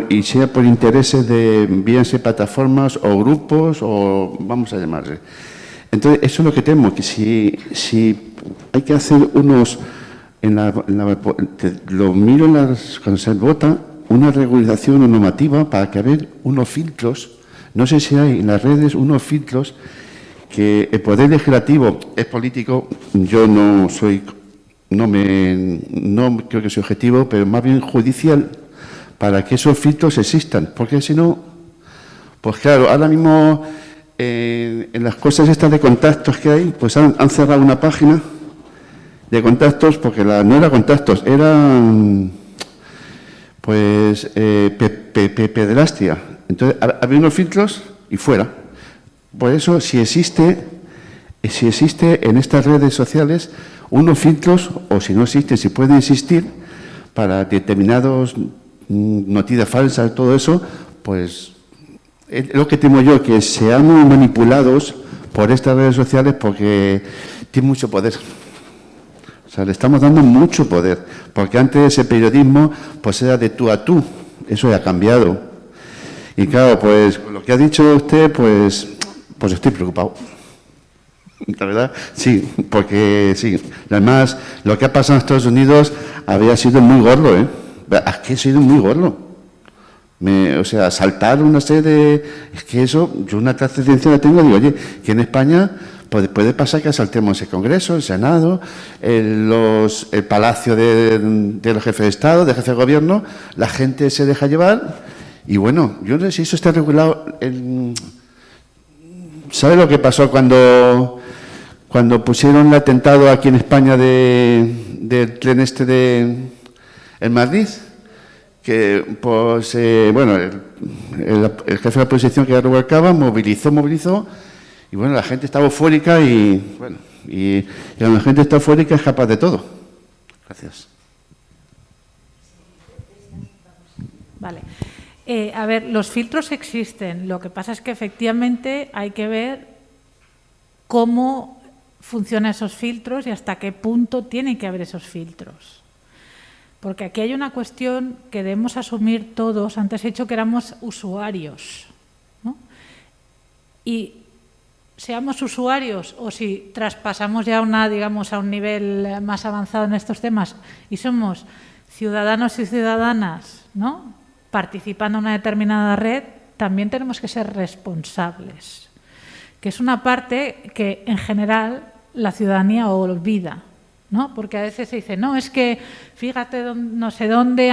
y sea por intereses de bien sea plataformas o grupos o vamos a llamarle. Entonces, eso es lo que temo, que si hay que hacer unos, lo miro cuando se vota, una regularización o normativa para que haya unos filtros, no sé si hay en las redes unos filtros que el poder legislativo es político, yo no creo que sea objetivo, pero más bien judicial, para que esos filtros existan, porque si no, Pues claro, ahora mismo en las cosas estas de contactos que hay, pues han cerrado una página de contactos, porque no era contactos, eran pues pederastia. Entonces, había unos filtros y fuera. Por eso, si existe en estas redes sociales unos filtros, o si no existen, si pueden existir, para determinados noticias falsas, todo eso, pues es lo que temo yo, que seamos manipulados por estas redes sociales porque tienen mucho poder. O sea, le estamos dando mucho poder, porque antes ese periodismo pues era de tú a tú, eso ya ha cambiado. Y claro, pues con lo que ha dicho usted, pues estoy preocupado. La verdad, sí, porque sí. Además, lo que ha pasado en Estados Unidos había sido muy gordo, ¿eh? Aquí ha sido muy gordo. O sea, saltar una serie de... Es que eso, yo una trascendencia la tengo, digo, oye, que en España puede pasar que asaltemos el Congreso, el Senado, el Palacio de los jefes de Estado, de jefe de Gobierno, la gente se deja llevar y bueno, yo no sé si eso está regulado. ¿Sabe lo que pasó cuando pusieron el atentado aquí en España del tren en Madrid? Que, pues, bueno, el jefe de la oposición, que era Rubalcaba, movilizó, y bueno, la gente estaba eufórica y, bueno, y cuando la gente está eufórica es capaz de todo. Gracias. Vale. A ver, los filtros existen. Lo que pasa es que efectivamente hay que ver cómo funcionan esos filtros y hasta qué punto tienen que haber esos filtros. Porque aquí hay una cuestión que debemos asumir todos. Antes he dicho que éramos usuarios, ¿no? Y seamos usuarios o si traspasamos ya digamos, a un nivel más avanzado en estos temas y somos ciudadanos y ciudadanas, ¿no?, participando en una determinada red, también tenemos que ser responsables, que es una parte que en general la ciudadanía olvida, ¿no? Porque a veces se dice, no, es que fíjate no sé dónde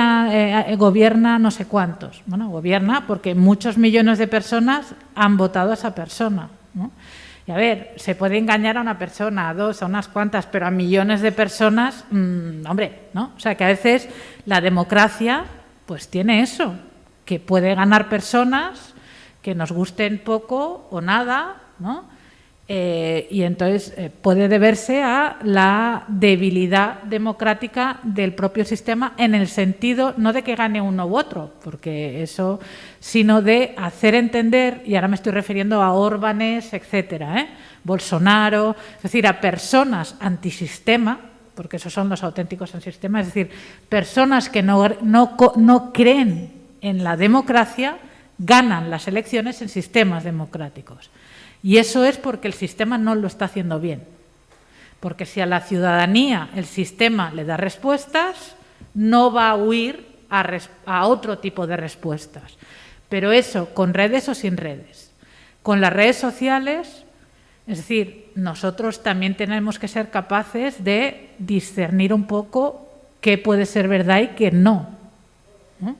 gobierna no sé cuántos. Bueno, gobierna porque muchos millones de personas han votado a esa persona, ¿no? Y a ver, se puede engañar a una persona, a dos, a unas cuantas, pero a millones de personas, hombre, ¿no? O sea, que a veces la democracia pues tiene eso, que puede ganar personas que nos gusten poco o nada, ¿no? Y entonces puede deberse a la debilidad democrática del propio sistema en el sentido no de que gane uno u otro, porque eso, sino de hacer entender, y ahora me estoy refiriendo a Órbanes, etcétera, Bolsonaro, es decir, a personas antisistema, porque esos son los auténticos antisistema, es decir, personas que no creen en la democracia, ganan las elecciones en sistemas democráticos. Y eso es porque el sistema no lo está haciendo bien. Porque si a la ciudadanía el sistema le da respuestas, no va a huir a otro tipo de respuestas. Pero eso, con redes o sin redes. Con las redes sociales, es decir, nosotros también tenemos que ser capaces de discernir un poco qué puede ser verdad y qué no, ¿no?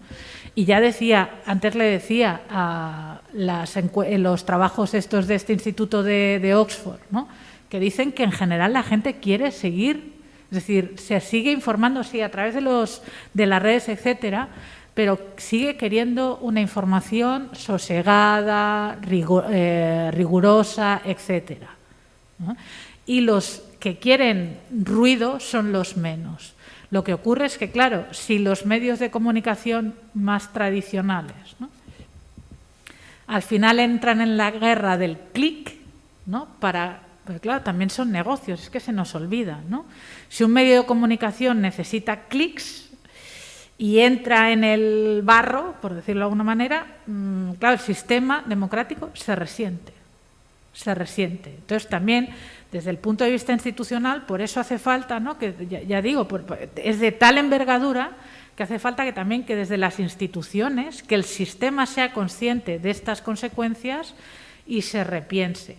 Y ya decía, antes le decía a los trabajos estos de este instituto de Oxford, ¿no?, que dicen que en general la gente quiere seguir, es decir, se sigue informando, sí, a través de las redes, etcétera, pero sigue queriendo una información sosegada, rigurosa, etcétera, ¿no? Y los que quieren ruido son los menos. Lo que ocurre es que, claro, si los medios de comunicación más tradicionales, ¿no?, al final entran en la guerra del clic, ¿no?, pues claro, también son negocios, es que se nos olvida, ¿no? Si un medio de comunicación necesita clics y entra en el barro, por decirlo de alguna manera, claro, el sistema democrático se resiente. Entonces, también, desde el punto de vista institucional, por eso hace falta, ¿no?, que ya digo, es de tal envergadura que hace falta que también que desde las instituciones, que el sistema sea consciente de estas consecuencias y se repiense.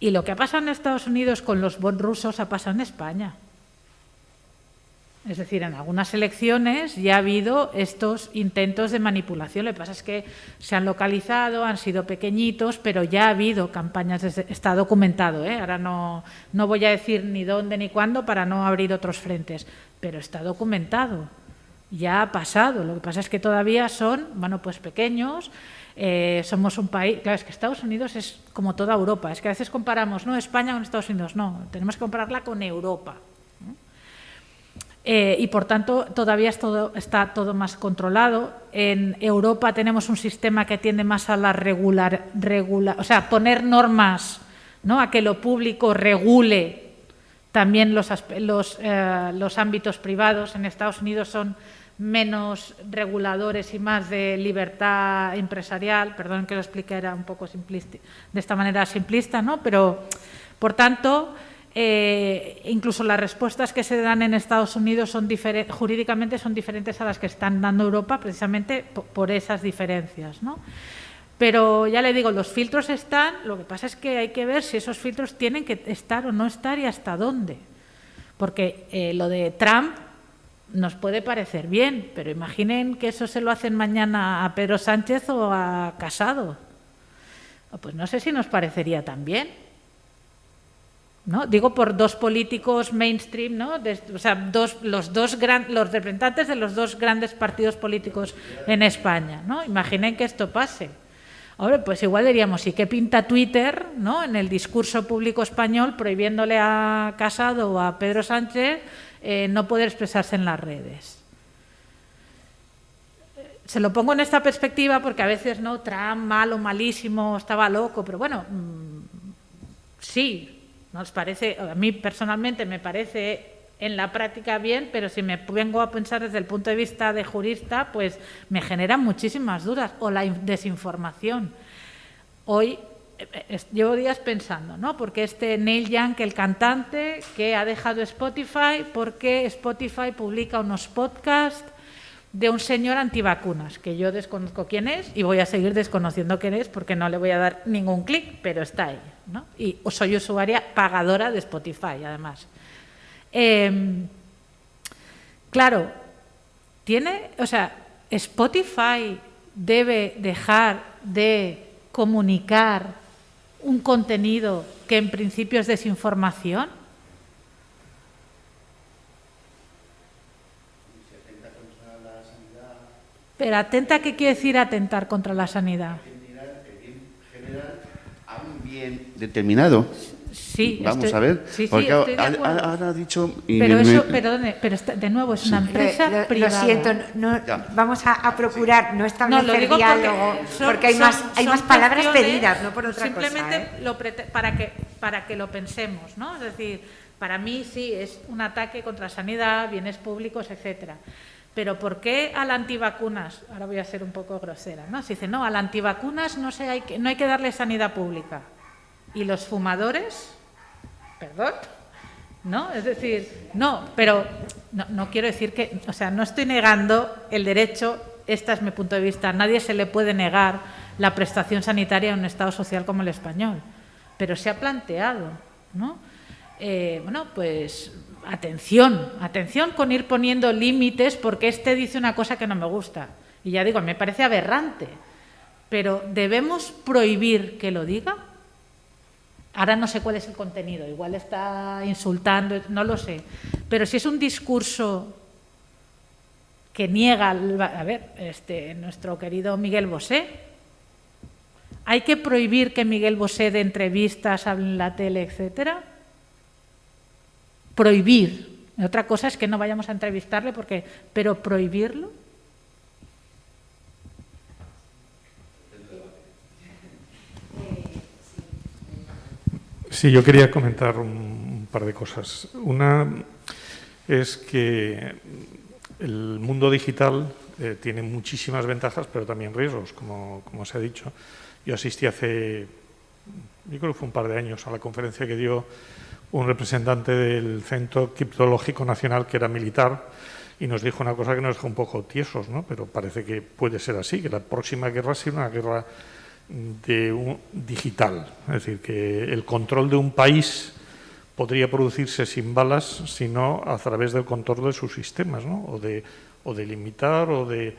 Y lo que ha pasado en Estados Unidos con los bots rusos ha pasado en España. Es decir, en algunas elecciones ya ha habido estos intentos de manipulación. Lo que pasa es que se han localizado, han sido pequeñitos, pero ya ha habido campañas, está documentado, ¿eh? Ahora no voy a decir ni dónde ni cuándo para no abrir otros frentes, pero está documentado, ya ha pasado. Lo que pasa es que todavía son, bueno, pues pequeños. Somos un país, claro, es que Estados Unidos es como toda Europa, es que a veces comparamos, no, España con Estados Unidos, no, tenemos que compararla con Europa. Y por tanto todavía está todo más controlado. En Europa tenemos un sistema que tiende más a la o sea, poner normas, ¿no?, a que lo público regule también los ámbitos privados. En Estados Unidos son menos reguladores y más de libertad empresarial. Perdón que lo explique, era un poco simplista, de esta manera simplista, ¿no? Pero, por tanto, incluso las respuestas que se dan en Estados Unidos jurídicamente son diferentes a las que están dando Europa, precisamente por esas diferencias, ¿no? Pero ya le digo, los filtros están, lo que pasa es que hay que ver si esos filtros tienen que estar o no estar y hasta dónde. Porque lo de Trump nos puede parecer bien, pero imaginen que eso se lo hacen mañana a Pedro Sánchez o a Casado. Pues no sé si nos parecería tan bien, ¿no? Digo por dos políticos mainstream, ¿no? O sea, los representantes de los dos grandes partidos políticos en España, ¿no? Imaginen que esto pase. Ahora, pues igual diríamos, ¿y qué pinta Twitter, ¿no?, en el discurso público español, prohibiéndole a Casado o a Pedro Sánchez no poder expresarse en las redes? Se lo pongo en esta perspectiva porque a veces, no, Trump malo, malísimo, estaba loco, pero bueno, sí. ¿Nos parece? A mí personalmente me parece en la práctica bien, pero si me vengo a pensar desde el punto de vista de jurista, pues me generan muchísimas dudas. O la desinformación. Hoy llevo días pensando, ¿no? Porque Neil Young, el cantante, que ha dejado Spotify, porque Spotify publica unos podcasts de un señor antivacunas, que yo desconozco quién es y voy a seguir desconociendo quién es porque no le voy a dar ningún clic, pero está ahí, ¿no? Y soy usuaria pagadora de Spotify, además. Claro, Spotify debe dejar de comunicar un contenido que en principio es desinformación. Pero atenta, ¿qué quiere decir atentar contra la sanidad? Generar a un bien determinado. Sí, vamos a ver. Sí, porque estoy de acuerdo. ahora ha dicho. Pero eso, perdone, pero de nuevo es una empresa privada. Lo siento, vamos a procurar no establecer diálogo, porque hay más palabras pedidas, no por otra simplemente cosa. para que lo pensemos, ¿no? Es decir, para mí sí es un ataque contra sanidad, bienes públicos, etcétera. Pero ¿por qué al antivacunas? Ahora voy a ser un poco grosera, ¿no? Se dice, no, al antivacunas no hay que darle sanidad pública. ¿Y los fumadores? ¿Perdón? ¿No? Es decir, no, pero no quiero decir que, o sea, no estoy negando el derecho, este es mi punto de vista, a nadie se le puede negar la prestación sanitaria en un Estado social como el español, pero se ha planteado, ¿no? Bueno, pues atención con ir poniendo límites, porque dice una cosa que no me gusta, y ya digo, me parece aberrante, pero ¿debemos prohibir que lo diga? Ahora no sé cuál es el contenido, igual está insultando, no lo sé. Pero si es un discurso que niega, a ver, nuestro querido Miguel Bosé, ¿hay que prohibir que Miguel Bosé dé entrevistas, hable en la tele, etcétera? Prohibir. Otra cosa es que no vayamos a entrevistarle, pero prohibirlo. Sí, yo quería comentar un par de cosas. Una es que el mundo digital tiene muchísimas ventajas, pero también riesgos, como se ha dicho. Yo asistí yo creo que fue un par de años, a la conferencia que dio un representante del Centro Criptológico Nacional, que era militar, y nos dijo una cosa que nos dejó un poco tiesos, ¿no? Pero parece que puede ser así, que la próxima guerra sea una guerra digital, es decir, que el control de un país podría producirse sin balas, sino a través del control de sus sistemas, ¿no? o de limitar o de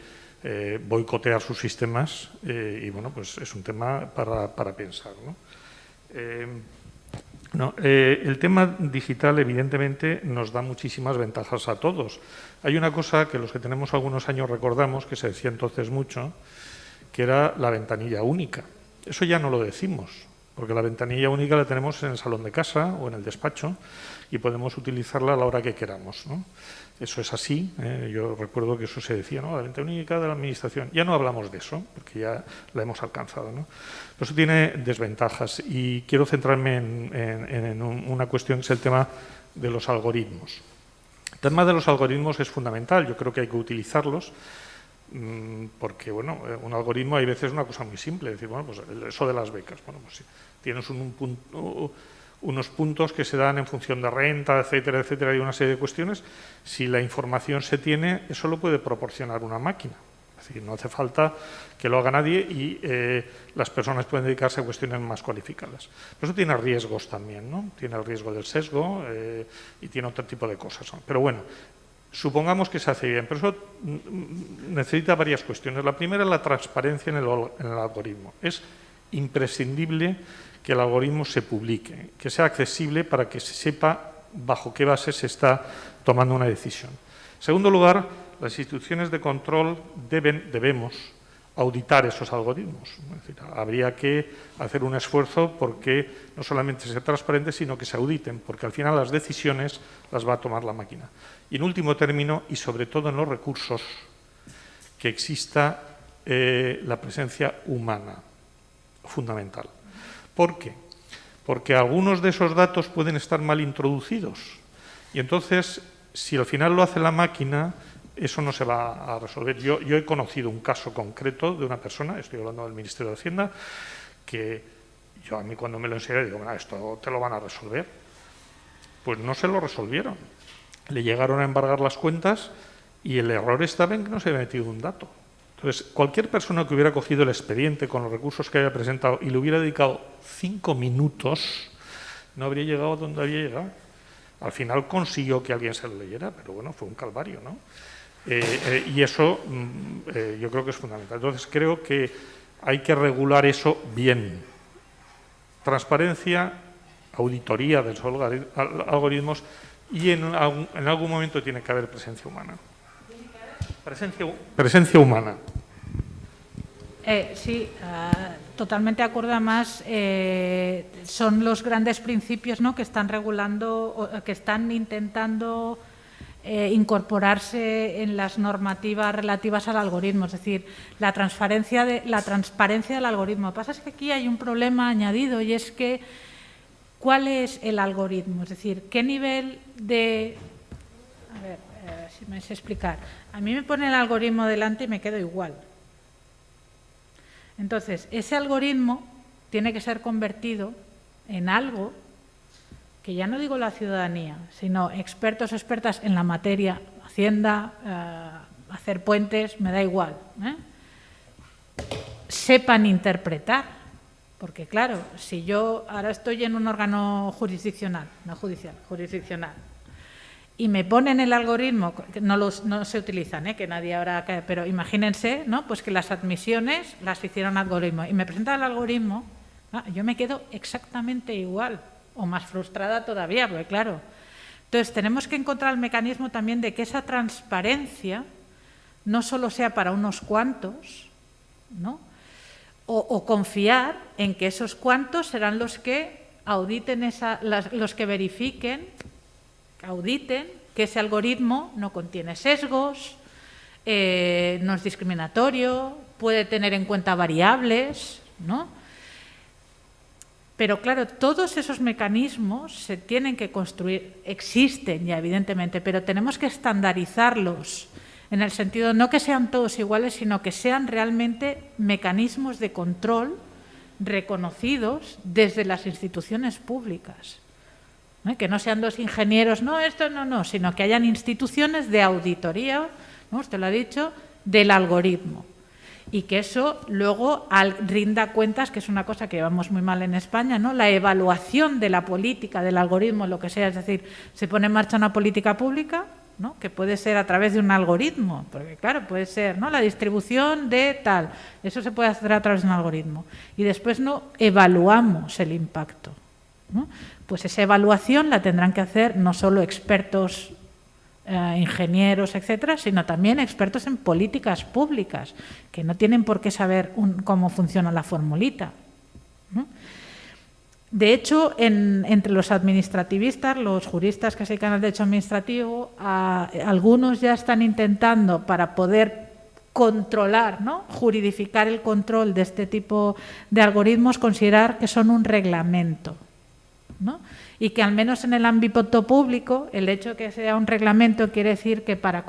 boicotear sus sistemas, y bueno, pues es un tema para pensar, ¿no? El tema digital, evidentemente, nos da muchísimas ventajas a todos. Hay una cosa que los que tenemos algunos años recordamos, que se decía entonces mucho, que era la ventanilla única. Eso ya no lo decimos, porque la ventanilla única la tenemos en el salón de casa o en el despacho y podemos utilizarla a la hora que queramos, ¿no? Eso es así, yo recuerdo que eso se decía, ¿no? La ventanilla única de la Administración. Ya no hablamos de eso, porque ya la hemos alcanzado, ¿no? Pero eso tiene desventajas y quiero centrarme en una cuestión que es el tema de los algoritmos. El tema de los algoritmos es fundamental, yo creo que hay que utilizarlos, porque, bueno, un algoritmo hay veces es una cosa muy simple, decir, bueno, pues eso de las becas, bueno, pues sí, tienes unos puntos que se dan en función de renta, etcétera, etcétera, y una serie de cuestiones. Si la información se tiene, eso lo puede proporcionar una máquina. Es decir, no hace falta que lo haga nadie y las personas pueden dedicarse a cuestiones más cualificadas. Pero eso tiene riesgos también, ¿no? Tiene el riesgo del sesgo y tiene otro tipo de cosas, ¿no? Pero bueno, supongamos que se hace bien, pero eso necesita varias cuestiones. La primera es la transparencia en el algoritmo. Es imprescindible que el algoritmo se publique, que sea accesible para que se sepa bajo qué base se está tomando una decisión. En segundo lugar, las instituciones de control debemos auditar esos algoritmos. Es decir, habría que hacer un esfuerzo porque no solamente sea transparente, sino que se auditen, porque al final las decisiones las va a tomar la máquina. Y en último término, y sobre todo en los recursos, que exista la presencia humana, fundamental. ¿Por qué? Porque algunos de esos datos pueden estar mal introducidos y entonces, si al final lo hace la máquina, eso no se va a resolver. Yo he conocido un caso concreto de una persona, estoy hablando del Ministerio de Hacienda, que a mí cuando me lo enseñé digo, bueno, esto te lo van a resolver. Pues no se lo resolvieron. Le llegaron a embargar las cuentas y el error estaba en que no se había metido un dato. Entonces, cualquier persona que hubiera cogido el expediente con los recursos que haya presentado y le hubiera dedicado 5 minutos, no habría llegado a donde había llegado. Al final consiguió que alguien se lo leyera, pero bueno, fue un calvario, ¿no? Y eso yo creo que es fundamental. Entonces, creo que hay que regular eso bien. Transparencia, auditoría de esos algoritmos y en algún momento tiene que haber presencia humana. Presencia humana. Sí, totalmente de acuerdo. Además, son los grandes principios, ¿no?, que están regulando, que están intentando incorporarse en las normativas relativas al algoritmo. Es decir, la transparencia del algoritmo. Lo que pasa es que aquí hay un problema añadido y es que ¿cuál es el algoritmo? Es decir, ¿qué nivel de... A ver, si me sé explicar. A mí me pone el algoritmo delante y me quedo igual. Entonces, ese algoritmo tiene que ser convertido en algo que ya no digo la ciudadanía, sino expertos, expertas en la materia, Hacienda, hacer puentes, me da igual, sepan interpretar. Porque, claro, si yo ahora estoy en un órgano jurisdiccional, no judicial, jurisdiccional, y me ponen el algoritmo, que no se utilizan, que nadie ahora, pero imagínense, ¿no?, pues que las admisiones las hicieron algoritmo y me presentan el algoritmo, yo me quedo exactamente igual o más frustrada todavía, porque claro. Entonces, tenemos que encontrar el mecanismo también de que esa transparencia no solo sea para unos cuantos, ¿no?, o confiar en que esos cuantos serán los que auditen, los que verifiquen, auditen que ese algoritmo no contiene sesgos, no es discriminatorio, puede tener en cuenta variables, ¿no? Pero claro, todos esos mecanismos se tienen que construir, existen ya evidentemente, pero tenemos que estandarizarlos en el sentido no que sean todos iguales, sino que sean realmente mecanismos de control reconocidos desde las instituciones públicas. Que no sean dos ingenieros, no, esto no, sino que hayan instituciones de auditoría, ¿no?, usted lo ha dicho, del algoritmo. y que eso luego rinda cuentas, que es una cosa que llevamos muy mal en España, ¿no? La evaluación de la política, del algoritmo, lo que sea, es decir, se pone en marcha una política pública, ¿no? Que puede ser a través de un algoritmo, porque claro, puede ser, ¿no? La distribución de tal, eso se puede hacer a través de un algoritmo, y después no evaluamos el impacto, ¿no? Pues esa evaluación la tendrán que hacer no solo expertos, ingenieros, etcétera, sino también expertos en políticas públicas, que no tienen por qué saber cómo funciona la formulita, ¿no? De hecho, entre los administrativistas, los juristas que se dedican al derecho administrativo, algunos ya están intentando, para poder controlar, ¿no? Juridificar el control de este tipo de algoritmos, considerar que son un reglamento, ¿no? Y que al menos en el ámbito público, el hecho de que sea un reglamento quiere decir que para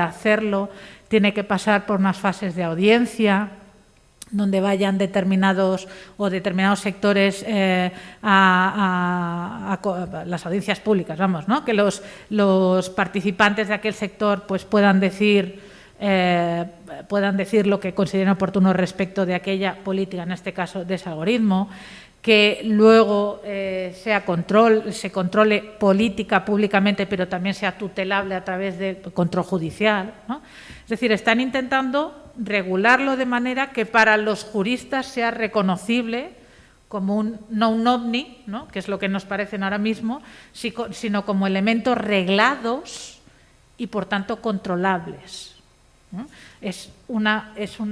hacerlo, tiene que pasar por unas fases de audiencia, donde vayan determinados sectores a las audiencias públicas, vamos, ¿no? Que los participantes de aquel sector pues puedan decir lo que consideren oportuno respecto de aquella política, en este caso de ese algoritmo, que luego se controle política públicamente, pero también sea tutelable a través del control judicial, ¿no? Es decir, están intentando regularlo de manera que para los juristas sea reconocible como no un ovni, ¿no? Que es lo que nos parecen ahora mismo, sino como elementos reglados y, por tanto, controlables, ¿no? Es un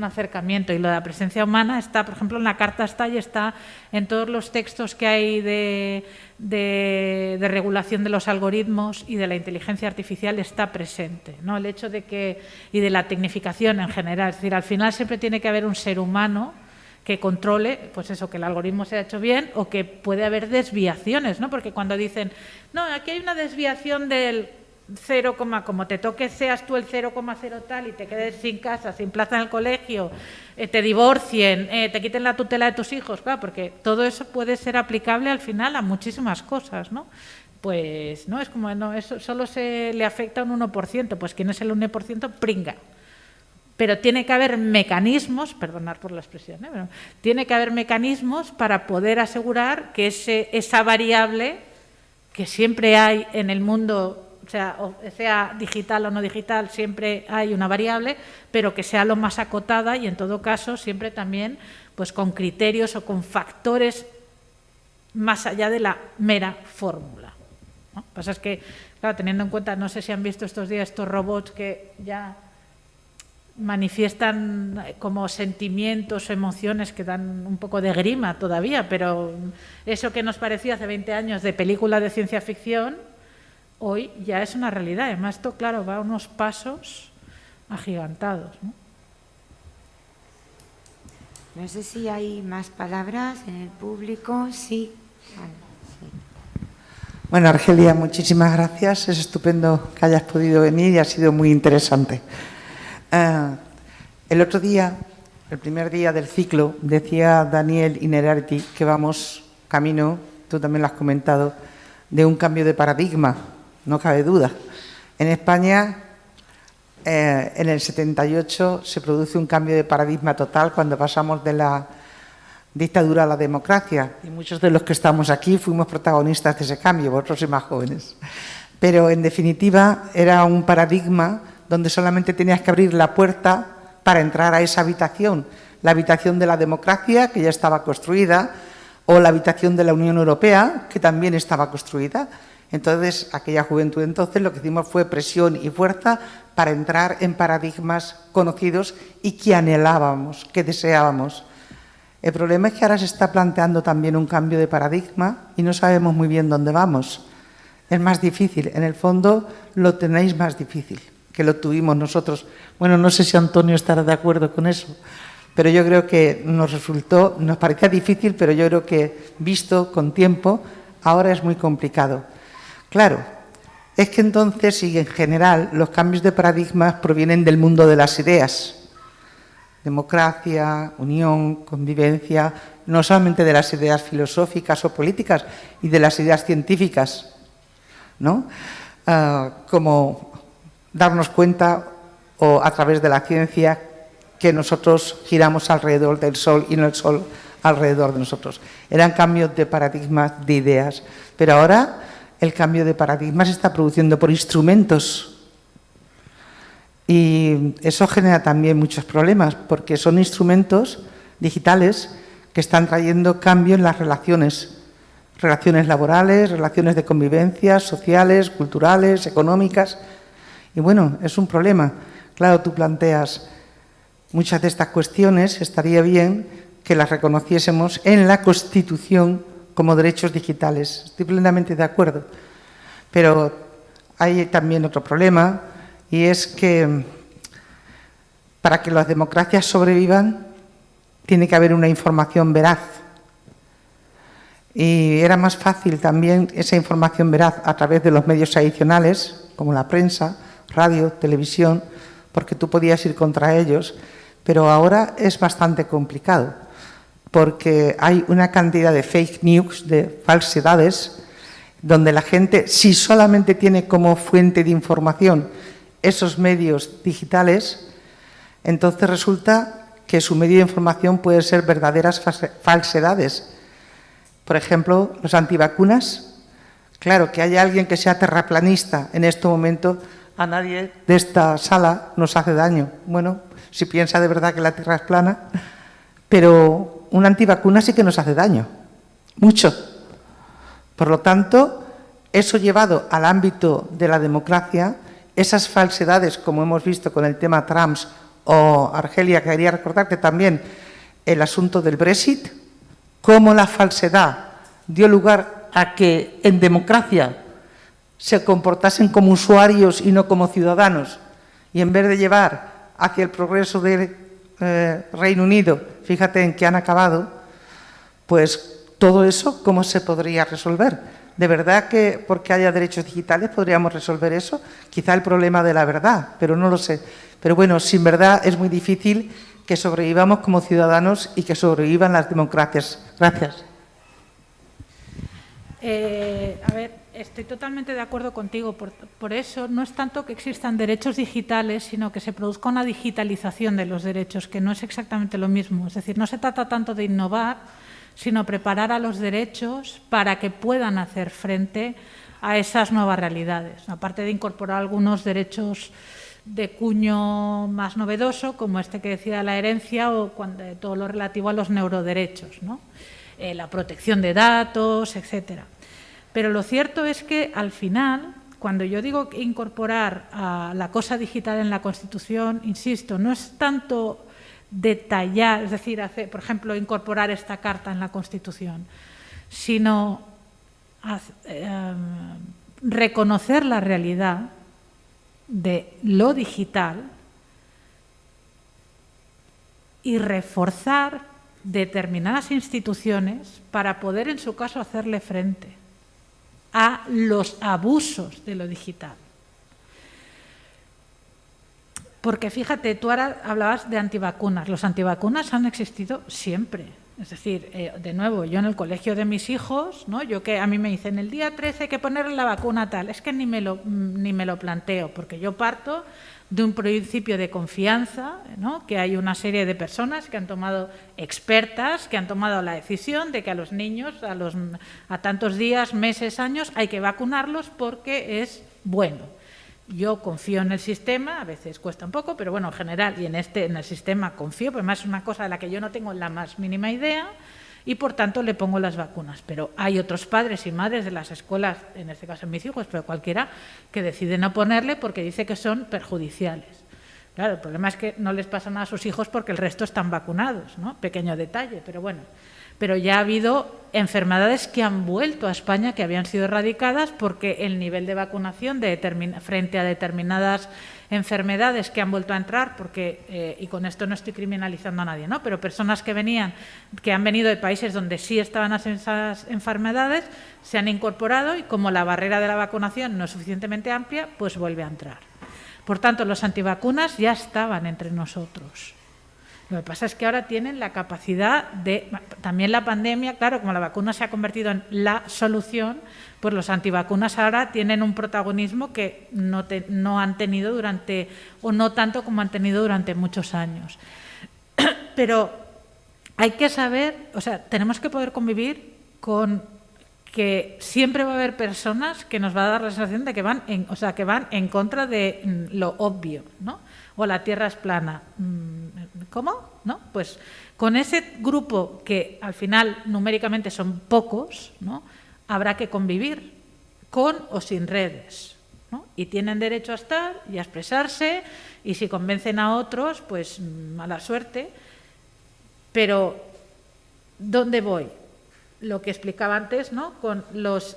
acercamiento, y lo de la presencia humana está, por ejemplo, en la Carta y está en todos los textos que hay de regulación de los algoritmos y de la inteligencia artificial, está presente, ¿no? El hecho y de la tecnificación en general, es decir, al final siempre tiene que haber un ser humano que controle, pues eso, que el algoritmo se ha hecho bien, o que puede haber desviaciones, ¿no? Porque cuando dicen, no, aquí hay una desviación del 0, como te toque seas tú el 0,0 tal y te quedes sin casa, sin plaza en el colegio, te divorcien, te quiten la tutela de tus hijos, claro, porque todo eso puede ser aplicable al final a muchísimas cosas, ¿no? Pues no, es como, no, eso solo se le afecta a un 1%, pues ¿quién es el 1%? Pringa. Pero tiene que haber mecanismos, perdonad por la expresión, pero tiene que haber mecanismos para poder asegurar que esa variable que siempre hay en el mundo, sea digital o no digital, siempre hay una variable, pero que sea lo más acotada y, en todo caso, siempre también pues con criterios o con factores más allá de la mera fórmula, ¿no? Lo que pasa es que, claro, teniendo en cuenta, no sé si han visto estos días estos robots que ya manifiestan como sentimientos o emociones que dan un poco de grima todavía, pero eso que nos parecía hace 20 años de película de ciencia ficción, hoy ya es una realidad. Además, esto, claro, va a unos pasos agigantados, ¿no? No sé si hay más palabras en el público. Sí. Bueno, Argelia, muchísimas gracias. Es estupendo que hayas podido venir y ha sido muy interesante. El otro día, el primer día del ciclo, decía Daniel Innerarity que vamos camino, tú también lo has comentado, de un cambio de paradigma. No cabe duda. En España, en el 78, se produce un cambio de paradigma total cuando pasamos de la dictadura a la democracia. Y muchos de los que estamos aquí fuimos protagonistas de ese cambio, vosotros sois más jóvenes. Pero, en definitiva, era un paradigma donde solamente tenías que abrir la puerta para entrar a esa habitación. La habitación de la democracia, que ya estaba construida, o la habitación de la Unión Europea, que también estaba construida. Entonces, aquella juventud entonces lo que hicimos fue presión y fuerza para entrar en paradigmas conocidos y que anhelábamos, que deseábamos. El problema es que ahora se está planteando también un cambio de paradigma y no sabemos muy bien dónde vamos. Es más difícil, en el fondo lo tenéis más difícil que lo tuvimos nosotros. Bueno, no sé si Antonio estará de acuerdo con eso, pero yo creo que nos parecía difícil, pero yo creo que visto con tiempo, ahora es muy complicado. Claro, es que entonces, y en general, los cambios de paradigmas provienen del mundo de las ideas. Democracia, unión, convivencia, no solamente de las ideas filosóficas o políticas, y de las ideas científicas, ¿no? Como darnos cuenta, o a través de la ciencia, que nosotros giramos alrededor del Sol y no el Sol alrededor de nosotros. Eran cambios de paradigmas, de ideas, pero ahora el cambio de paradigma se está produciendo por instrumentos y eso genera también muchos problemas porque son instrumentos digitales que están trayendo cambio en las relaciones laborales, relaciones de convivencia, sociales, culturales, económicas. Y bueno, es un problema. Claro, tú planteas muchas de estas cuestiones, estaría bien que las reconociésemos en la Constitución como derechos digitales. Estoy plenamente de acuerdo. Pero hay también otro problema y es que para que las democracias sobrevivan tiene que haber una información veraz. Y era más fácil también esa información veraz a través de los medios tradicionales, como la prensa, radio, televisión, porque tú podías ir contra ellos, pero ahora es bastante complicado, porque hay una cantidad de fake news, de falsedades, donde la gente, si solamente tiene como fuente de información esos medios digitales, entonces resulta que su medio de información puede ser verdaderas falsedades. Por ejemplo, los antivacunas. Claro, que haya alguien que sea terraplanista en este momento, a nadie de esta sala nos hace daño. Bueno, si piensa de verdad que la Tierra es plana, pero un antivacuna sí que nos hace daño, mucho. Por lo tanto, eso llevado al ámbito de la democracia, esas falsedades, como hemos visto con el tema Trump o Argelia, quería recordarte también el asunto del Brexit, cómo la falsedad dio lugar a que en democracia se comportasen como usuarios y no como ciudadanos, y en vez de llevar hacia el progreso del Reino Unido, fíjate en qué han acabado, pues todo eso, ¿cómo se podría resolver? ¿De verdad que porque haya derechos digitales podríamos resolver eso? Quizá el problema de la verdad, pero no lo sé. Pero bueno, sin verdad es muy difícil que sobrevivamos como ciudadanos y que sobrevivan las democracias. Gracias. A ver, estoy totalmente de acuerdo contigo. Por eso no es tanto que existan derechos digitales, sino que se produzca una digitalización de los derechos, que no es exactamente lo mismo. Es decir, no se trata tanto de innovar, sino preparar a los derechos para que puedan hacer frente a esas nuevas realidades. Aparte de incorporar algunos derechos de cuño más novedoso, como este que decía la herencia o todo lo relativo a los neuroderechos, ¿no? La protección de datos, etcétera. Pero lo cierto es que al final, cuando yo digo incorporar a la cosa digital en la Constitución, insisto, no es tanto detallar, es decir, por ejemplo, incorporar esta carta en la Constitución, sino reconocer la realidad de lo digital y reforzar determinadas instituciones para poder, en su caso, hacerle frente a los abusos de lo digital. Porque fíjate, tú ahora hablabas de antivacunas. Los antivacunas han existido siempre. Es decir, de nuevo, yo en el colegio de mis hijos, ¿no? A mí me dicen, el día 13 hay que ponerle la vacuna tal. Es que ni me lo planteo, porque yo parto de un principio de confianza, ¿no? Que hay una serie de personas que han tomado, expertas, que han tomado la decisión de que a los niños, a tantos días, meses, años, hay que vacunarlos porque es bueno. Yo confío en el sistema, a veces cuesta un poco, pero bueno, en general, y en el sistema confío, porque además es una cosa de la que yo no tengo la más mínima idea, y por tanto le pongo las vacunas. Pero hay otros padres y madres de las escuelas, en este caso mis hijos, pero cualquiera, que deciden no ponerle porque dice que son perjudiciales. Claro, el problema es que no les pasa nada a sus hijos porque el resto están vacunados, ¿no? Pequeño detalle, pero bueno. Pero ya ha habido enfermedades que han vuelto a España, que habían sido erradicadas porque el nivel de vacunación frente a determinadas enfermedades que han vuelto a entrar, porque, y con esto no estoy criminalizando a nadie, ¿no? Pero personas que han venido de países donde sí estaban esas enfermedades, se han incorporado y como la barrera de la vacunación no es suficientemente amplia, pues vuelve a entrar. Por tanto, los antivacunas ya estaban entre nosotros. Lo que pasa es que ahora tienen la capacidad de... También la pandemia, claro, como la vacuna se ha convertido en la solución, pues los antivacunas ahora tienen un protagonismo que no han tenido o no tanto como han tenido durante muchos años. pero hay que saber, o sea, tenemos que poder convivir con que siempre va a haber personas que nos va a dar la sensación de que van en contra de lo obvio, ¿no? O la Tierra es plana. ¿Cómo? ¿No? Pues con ese grupo que al final numéricamente son pocos, ¿no? Habrá que convivir con o sin redes, ¿no? Y tienen derecho a estar y a expresarse, y si convencen a otros, pues mala suerte. Pero ¿dónde voy? Lo que explicaba antes, ¿no? Con los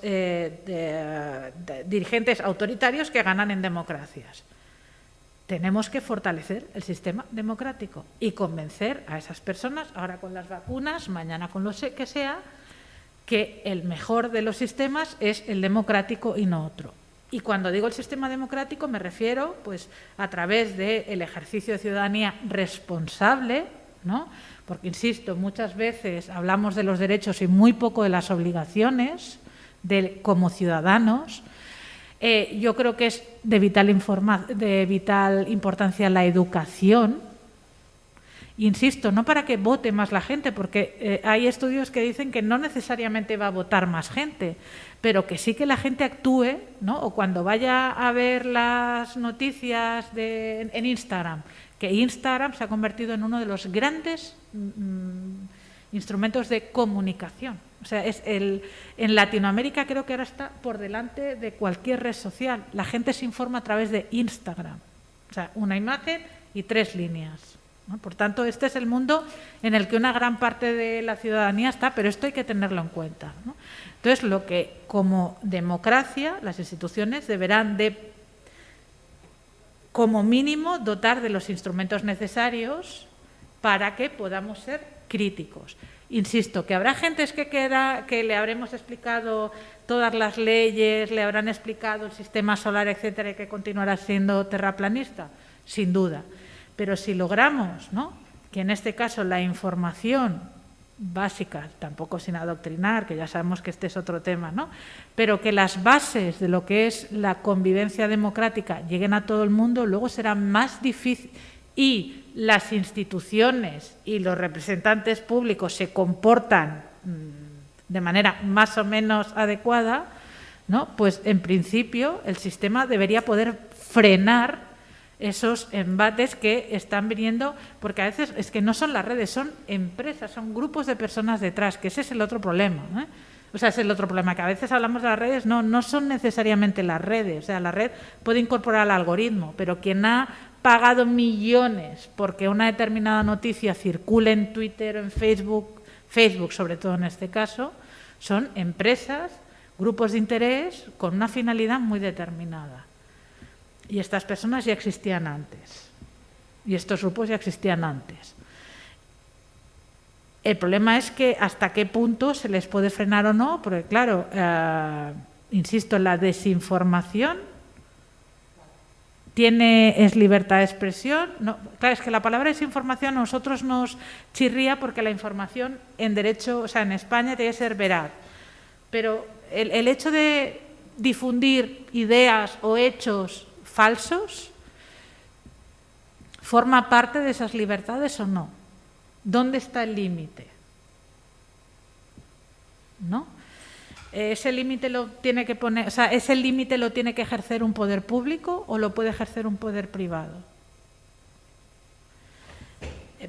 dirigentes autoritarios que ganan en democracias. Tenemos que fortalecer el sistema democrático y convencer a esas personas, ahora con las vacunas, mañana con lo que sea, que el mejor de los sistemas es el democrático y no otro. Y cuando digo el sistema democrático me refiero pues, a través del ejercicio de ciudadanía responsable, ¿no? Porque, insisto, muchas veces hablamos de los derechos y muy poco de las obligaciones como ciudadanos. Yo creo que es de vital importancia la educación. Insisto, no para que vote más la gente, porque hay estudios que dicen que no necesariamente va a votar más gente, pero que sí que la gente actúe, ¿no? O cuando vaya a ver las noticias en Instagram, que Instagram se ha convertido en uno de los grandes instrumentos de comunicación. O sea, en Latinoamérica creo que ahora está por delante de cualquier red social. La gente se informa a través de Instagram. O sea, una imagen y 3 líneas, ¿no? Por tanto, este es el mundo en el que una gran parte de la ciudadanía está, pero esto hay que tenerlo en cuenta, ¿no? Entonces, lo que como democracia las instituciones deberán de, como mínimo, dotar de los instrumentos necesarios para que podamos ser críticos. Insisto, que habrá gentes que le habremos explicado todas las leyes, le habrán explicado el sistema solar, etcétera, y que continuará siendo terraplanista, sin duda. Pero si logramos, ¿no?, que en este caso la información básica, tampoco sin adoctrinar, que ya sabemos que este es otro tema, ¿no?, pero que las bases de lo que es la convivencia democrática lleguen a todo el mundo, luego será más difícil. Y las instituciones y los representantes públicos se comportan de manera más o menos adecuada, ¿no?, pues en principio el sistema debería poder frenar esos embates que están viniendo, porque a veces es que no son las redes, son empresas, son grupos de personas detrás, que ese es el otro problema, ¿eh? O sea, es el otro problema, que a veces hablamos de las redes, no son necesariamente las redes. O sea, la red puede incorporar al algoritmo, pero quien ha pagado millones porque una determinada noticia circule en Twitter o en Facebook sobre todo en este caso, son empresas, grupos de interés con una finalidad muy determinada. Y estas personas ya existían antes. Y estos grupos ya existían antes. El problema es que hasta qué punto se les puede frenar o no, porque claro, insisto, la desinformación es libertad de expresión. No, claro, es que la palabra desinformación a nosotros nos chirría porque la información en derecho, o sea, en España tiene que ser veraz. Pero el hecho de difundir ideas o hechos falsos forma parte de esas libertades o no. ¿Dónde está el límite? ¿No? Ese límite lo tiene que poner, o sea, ese límite lo tiene que ejercer un poder público o lo puede ejercer un poder privado.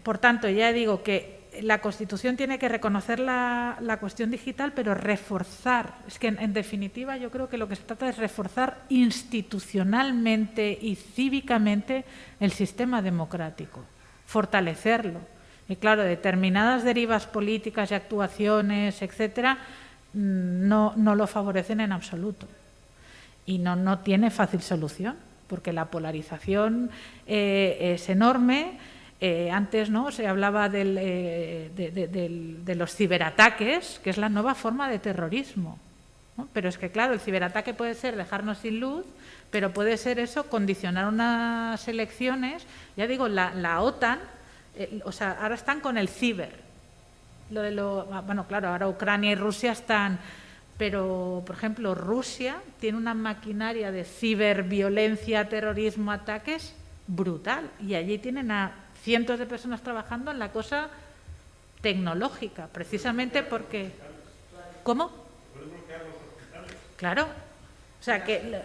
Por tanto, ya digo que la Constitución tiene que reconocer la cuestión digital, pero reforzar. Es que, en definitiva, yo creo que lo que se trata es reforzar institucionalmente y cívicamente el sistema democrático, fortalecerlo. Y claro, determinadas derivas políticas y actuaciones, etcétera, no lo favorecen en absoluto. Y no tiene fácil solución, porque la polarización es enorme. Antes, ¿no?, se hablaba de los ciberataques, que es la nueva forma de terrorismo, ¿no? Pero es que, claro, el ciberataque puede ser dejarnos sin luz, pero puede ser eso, condicionar unas elecciones. Ya digo, la OTAN, o sea, ahora están con el ciber. Bueno, claro, ahora Ucrania y Rusia están, pero, por ejemplo, Rusia tiene una maquinaria de ciberviolencia, terrorismo, ataques brutal, y allí tienen a cientos de personas trabajando en la cosa tecnológica, precisamente porque... ¿Cómo? Claro. O sea que...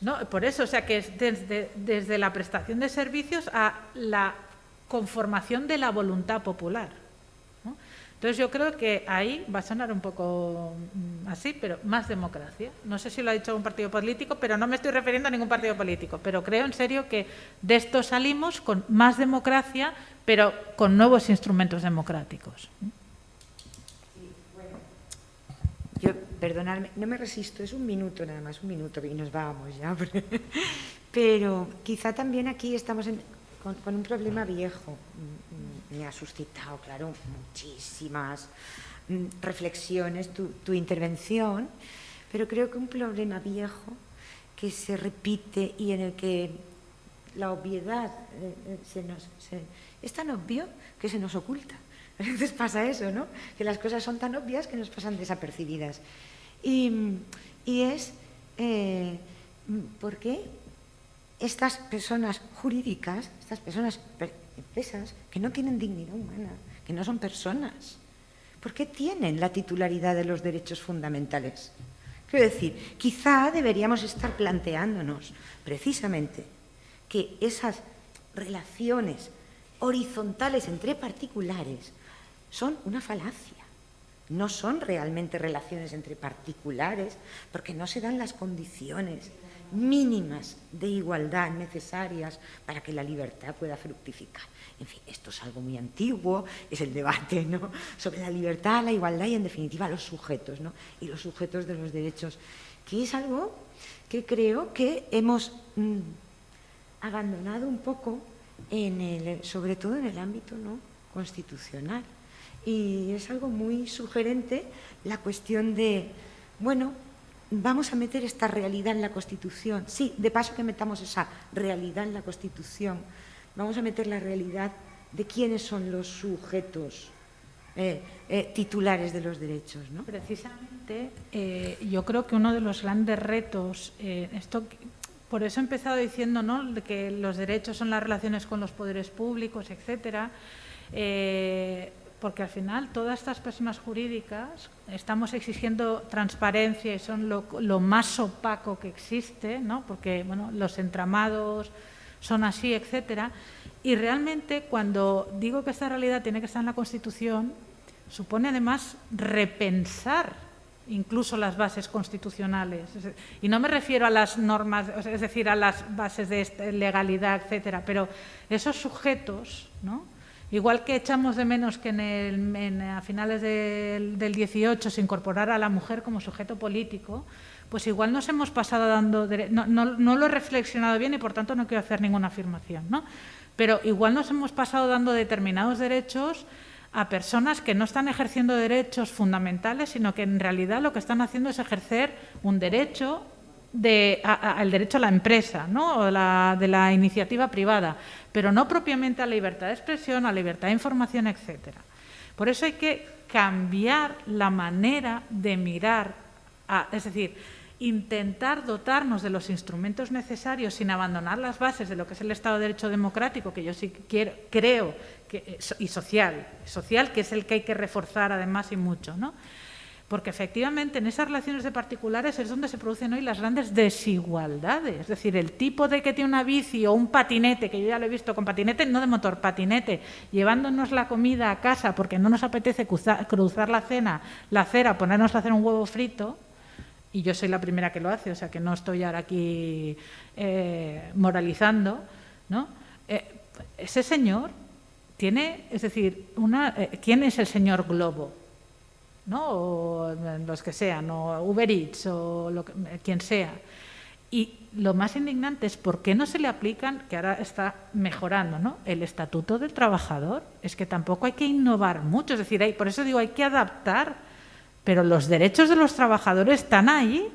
No, por eso, o sea que es desde la prestación de servicios a la conformación de la voluntad popular, ¿no? Entonces yo creo que ahí va a sonar un poco así, pero más democracia. No sé si lo ha dicho algún partido político, pero no me estoy refiriendo a ningún partido político, pero creo en serio que de esto salimos con más democracia, pero con nuevos instrumentos democráticos. Yo, perdonadme, no me resisto, es un minuto nada más, un minuto y nos vamos ya. Pero quizá también aquí estamos con un problema viejo. Me ha suscitado, claro, muchísimas reflexiones tu intervención, pero creo que un problema viejo que se repite y en el que la obviedad es tan obvio que se nos oculta. A veces pasa eso, ¿no? Que las cosas son tan obvias que nos pasan desapercibidas. Y es ¿por qué estas personas jurídicas, estas personas, empresas, que no tienen dignidad humana, que no son personas, ¿por qué tienen la titularidad de los derechos fundamentales? Quiero decir, quizá deberíamos estar planteándonos precisamente que esas relaciones horizontales entre particulares son una falacia. No son realmente relaciones entre particulares porque no se dan las condiciones mínimas de igualdad necesarias para que la libertad pueda fructificar. En fin, esto es algo muy antiguo, es el debate, ¿no?, sobre la libertad, la igualdad y, en definitiva, los sujetos, ¿no?, y los sujetos de los derechos, que es algo que creo que hemos abandonado un poco, sobre todo en el ámbito, ¿no?, constitucional. Y es algo muy sugerente la cuestión de, bueno, vamos a meter esta realidad en la Constitución. Sí, de paso que metamos esa realidad en la Constitución, vamos a meter la realidad de quiénes son los sujetos titulares de los derechos, ¿no? Precisamente, yo creo que uno de los grandes retos, por eso he empezado diciendo, ¿no?, de que los derechos son las relaciones con los poderes públicos, etcétera, porque al final todas estas personas jurídicas estamos exigiendo transparencia y son lo más opaco que existe, ¿no?, porque bueno, los entramados son así, etcétera, y realmente cuando digo que esta realidad tiene que estar en la Constitución, supone además repensar incluso las bases constitucionales, y no me refiero a las normas, es decir, a las bases de legalidad, etcétera, pero esos sujetos, ¿no?, igual que echamos de menos que a finales del 18 se incorporara a la mujer como sujeto político, pues igual nos hemos pasado dando... No lo he reflexionado bien y por tanto no quiero hacer ninguna afirmación, ¿no? Pero igual nos hemos pasado dando determinados derechos a personas que no están ejerciendo derechos fundamentales, sino que en realidad lo que están haciendo es ejercer un derecho... el derecho a la empresa, ¿no?, o de la iniciativa privada, pero no propiamente a la libertad de expresión, a la libertad de información, etcétera. Por eso hay que cambiar la manera de mirar, es decir, intentar dotarnos de los instrumentos necesarios sin abandonar las bases de lo que es el Estado de Derecho democrático, que yo sí creo, y social, que es el que hay que reforzar además y mucho, ¿no? Porque efectivamente en esas relaciones de particulares es donde se producen hoy las grandes desigualdades. Es decir, el tipo de que tiene una bici o un patinete, que yo ya lo he visto con patinete, no de motor, patinete, llevándonos la comida a casa porque no nos apetece cruzar la acera, ponernos a hacer un huevo frito, y yo soy la primera que lo hace, o sea que no estoy ahora aquí moralizando, ¿no? Ese señor tiene, es decir, ¿quién es el señor Globo? ¿No? O los que sean, o Uber Eats, o quien sea. Y lo más indignante es por qué no se le aplican, que ahora está mejorando, ¿no?, el Estatuto del Trabajador. Es que tampoco hay que innovar mucho, es decir, por eso digo, hay que adaptar, pero los derechos de los trabajadores están ahí.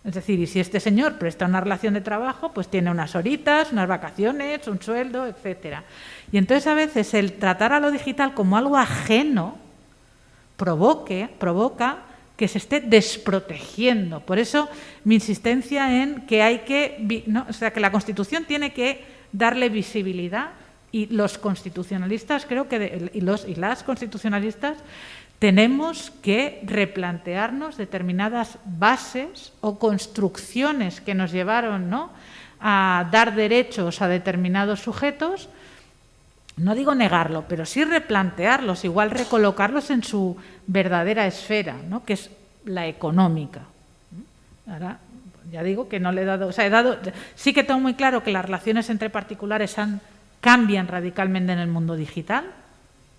Es decir, y si este señor presta una relación de trabajo, pues tiene unas horitas, unas vacaciones, un sueldo, etcétera. Y entonces a veces el tratar a lo digital como algo ajeno provoca que se esté desprotegiendo. Por eso mi insistencia en que hay que... ¿no? O sea, que la Constitución tiene que darle visibilidad Y los constitucionalistas, creo que y las constitucionalistas, tenemos que replantearnos determinadas bases o construcciones que nos llevaron, ¿no?, a dar derechos a determinados sujetos. No digo negarlo, pero sí replantearlos, igual recolocarlos en su verdadera esfera, ¿no?, que es la económica. Ahora, ya digo que no le he dado... O sea, sí que tengo muy claro que las relaciones entre particulares cambian radicalmente en el mundo digital,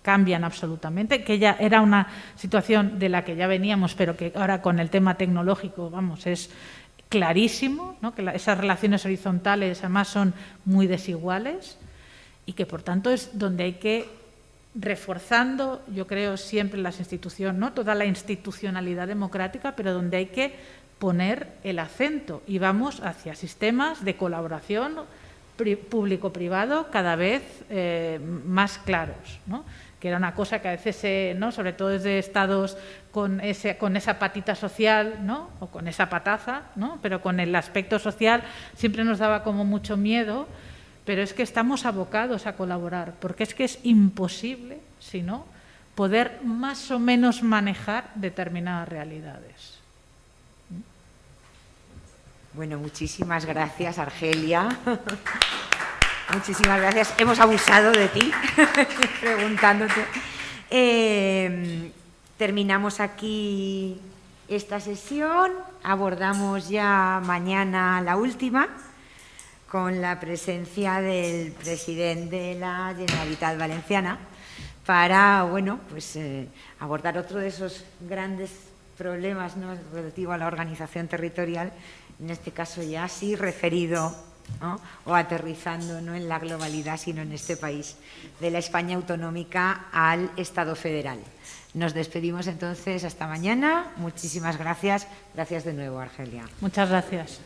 cambian absolutamente, que ya era una situación de la que ya veníamos, pero que ahora con el tema tecnológico, vamos, es clarísimo, ¿no?, que esas relaciones horizontales además son muy desiguales y que, por tanto, es donde hay que, reforzando, yo creo, siempre las instituciones, ¿no?, toda la institucionalidad democrática, pero donde hay que poner el acento y vamos hacia sistemas de colaboración público-privado cada vez más claros, ¿no?, que era una cosa que a veces, ¿no?, sobre todo desde estados con esa patita social, ¿no?, o con esa pataza, ¿no?, pero con el aspecto social siempre nos daba como mucho miedo, pero es que estamos abocados a colaborar, porque es que es imposible, si no, poder más o menos manejar determinadas realidades. Bueno, muchísimas gracias, Argelia. Muchísimas gracias. Hemos abusado de ti preguntándote. Terminamos aquí esta sesión. Abordamos ya mañana la última, con la presencia del presidente de la Generalitat Valenciana, para, bueno, pues abordar otro de esos grandes problemas, ¿no?, relativo a la organización territorial, en este caso ya sí referido, ¿no?, o aterrizando no en la globalidad, sino en este país, de la España autonómica al Estado federal. Nos despedimos entonces hasta mañana. Muchísimas gracias. Gracias de nuevo, Argelia. Muchas gracias.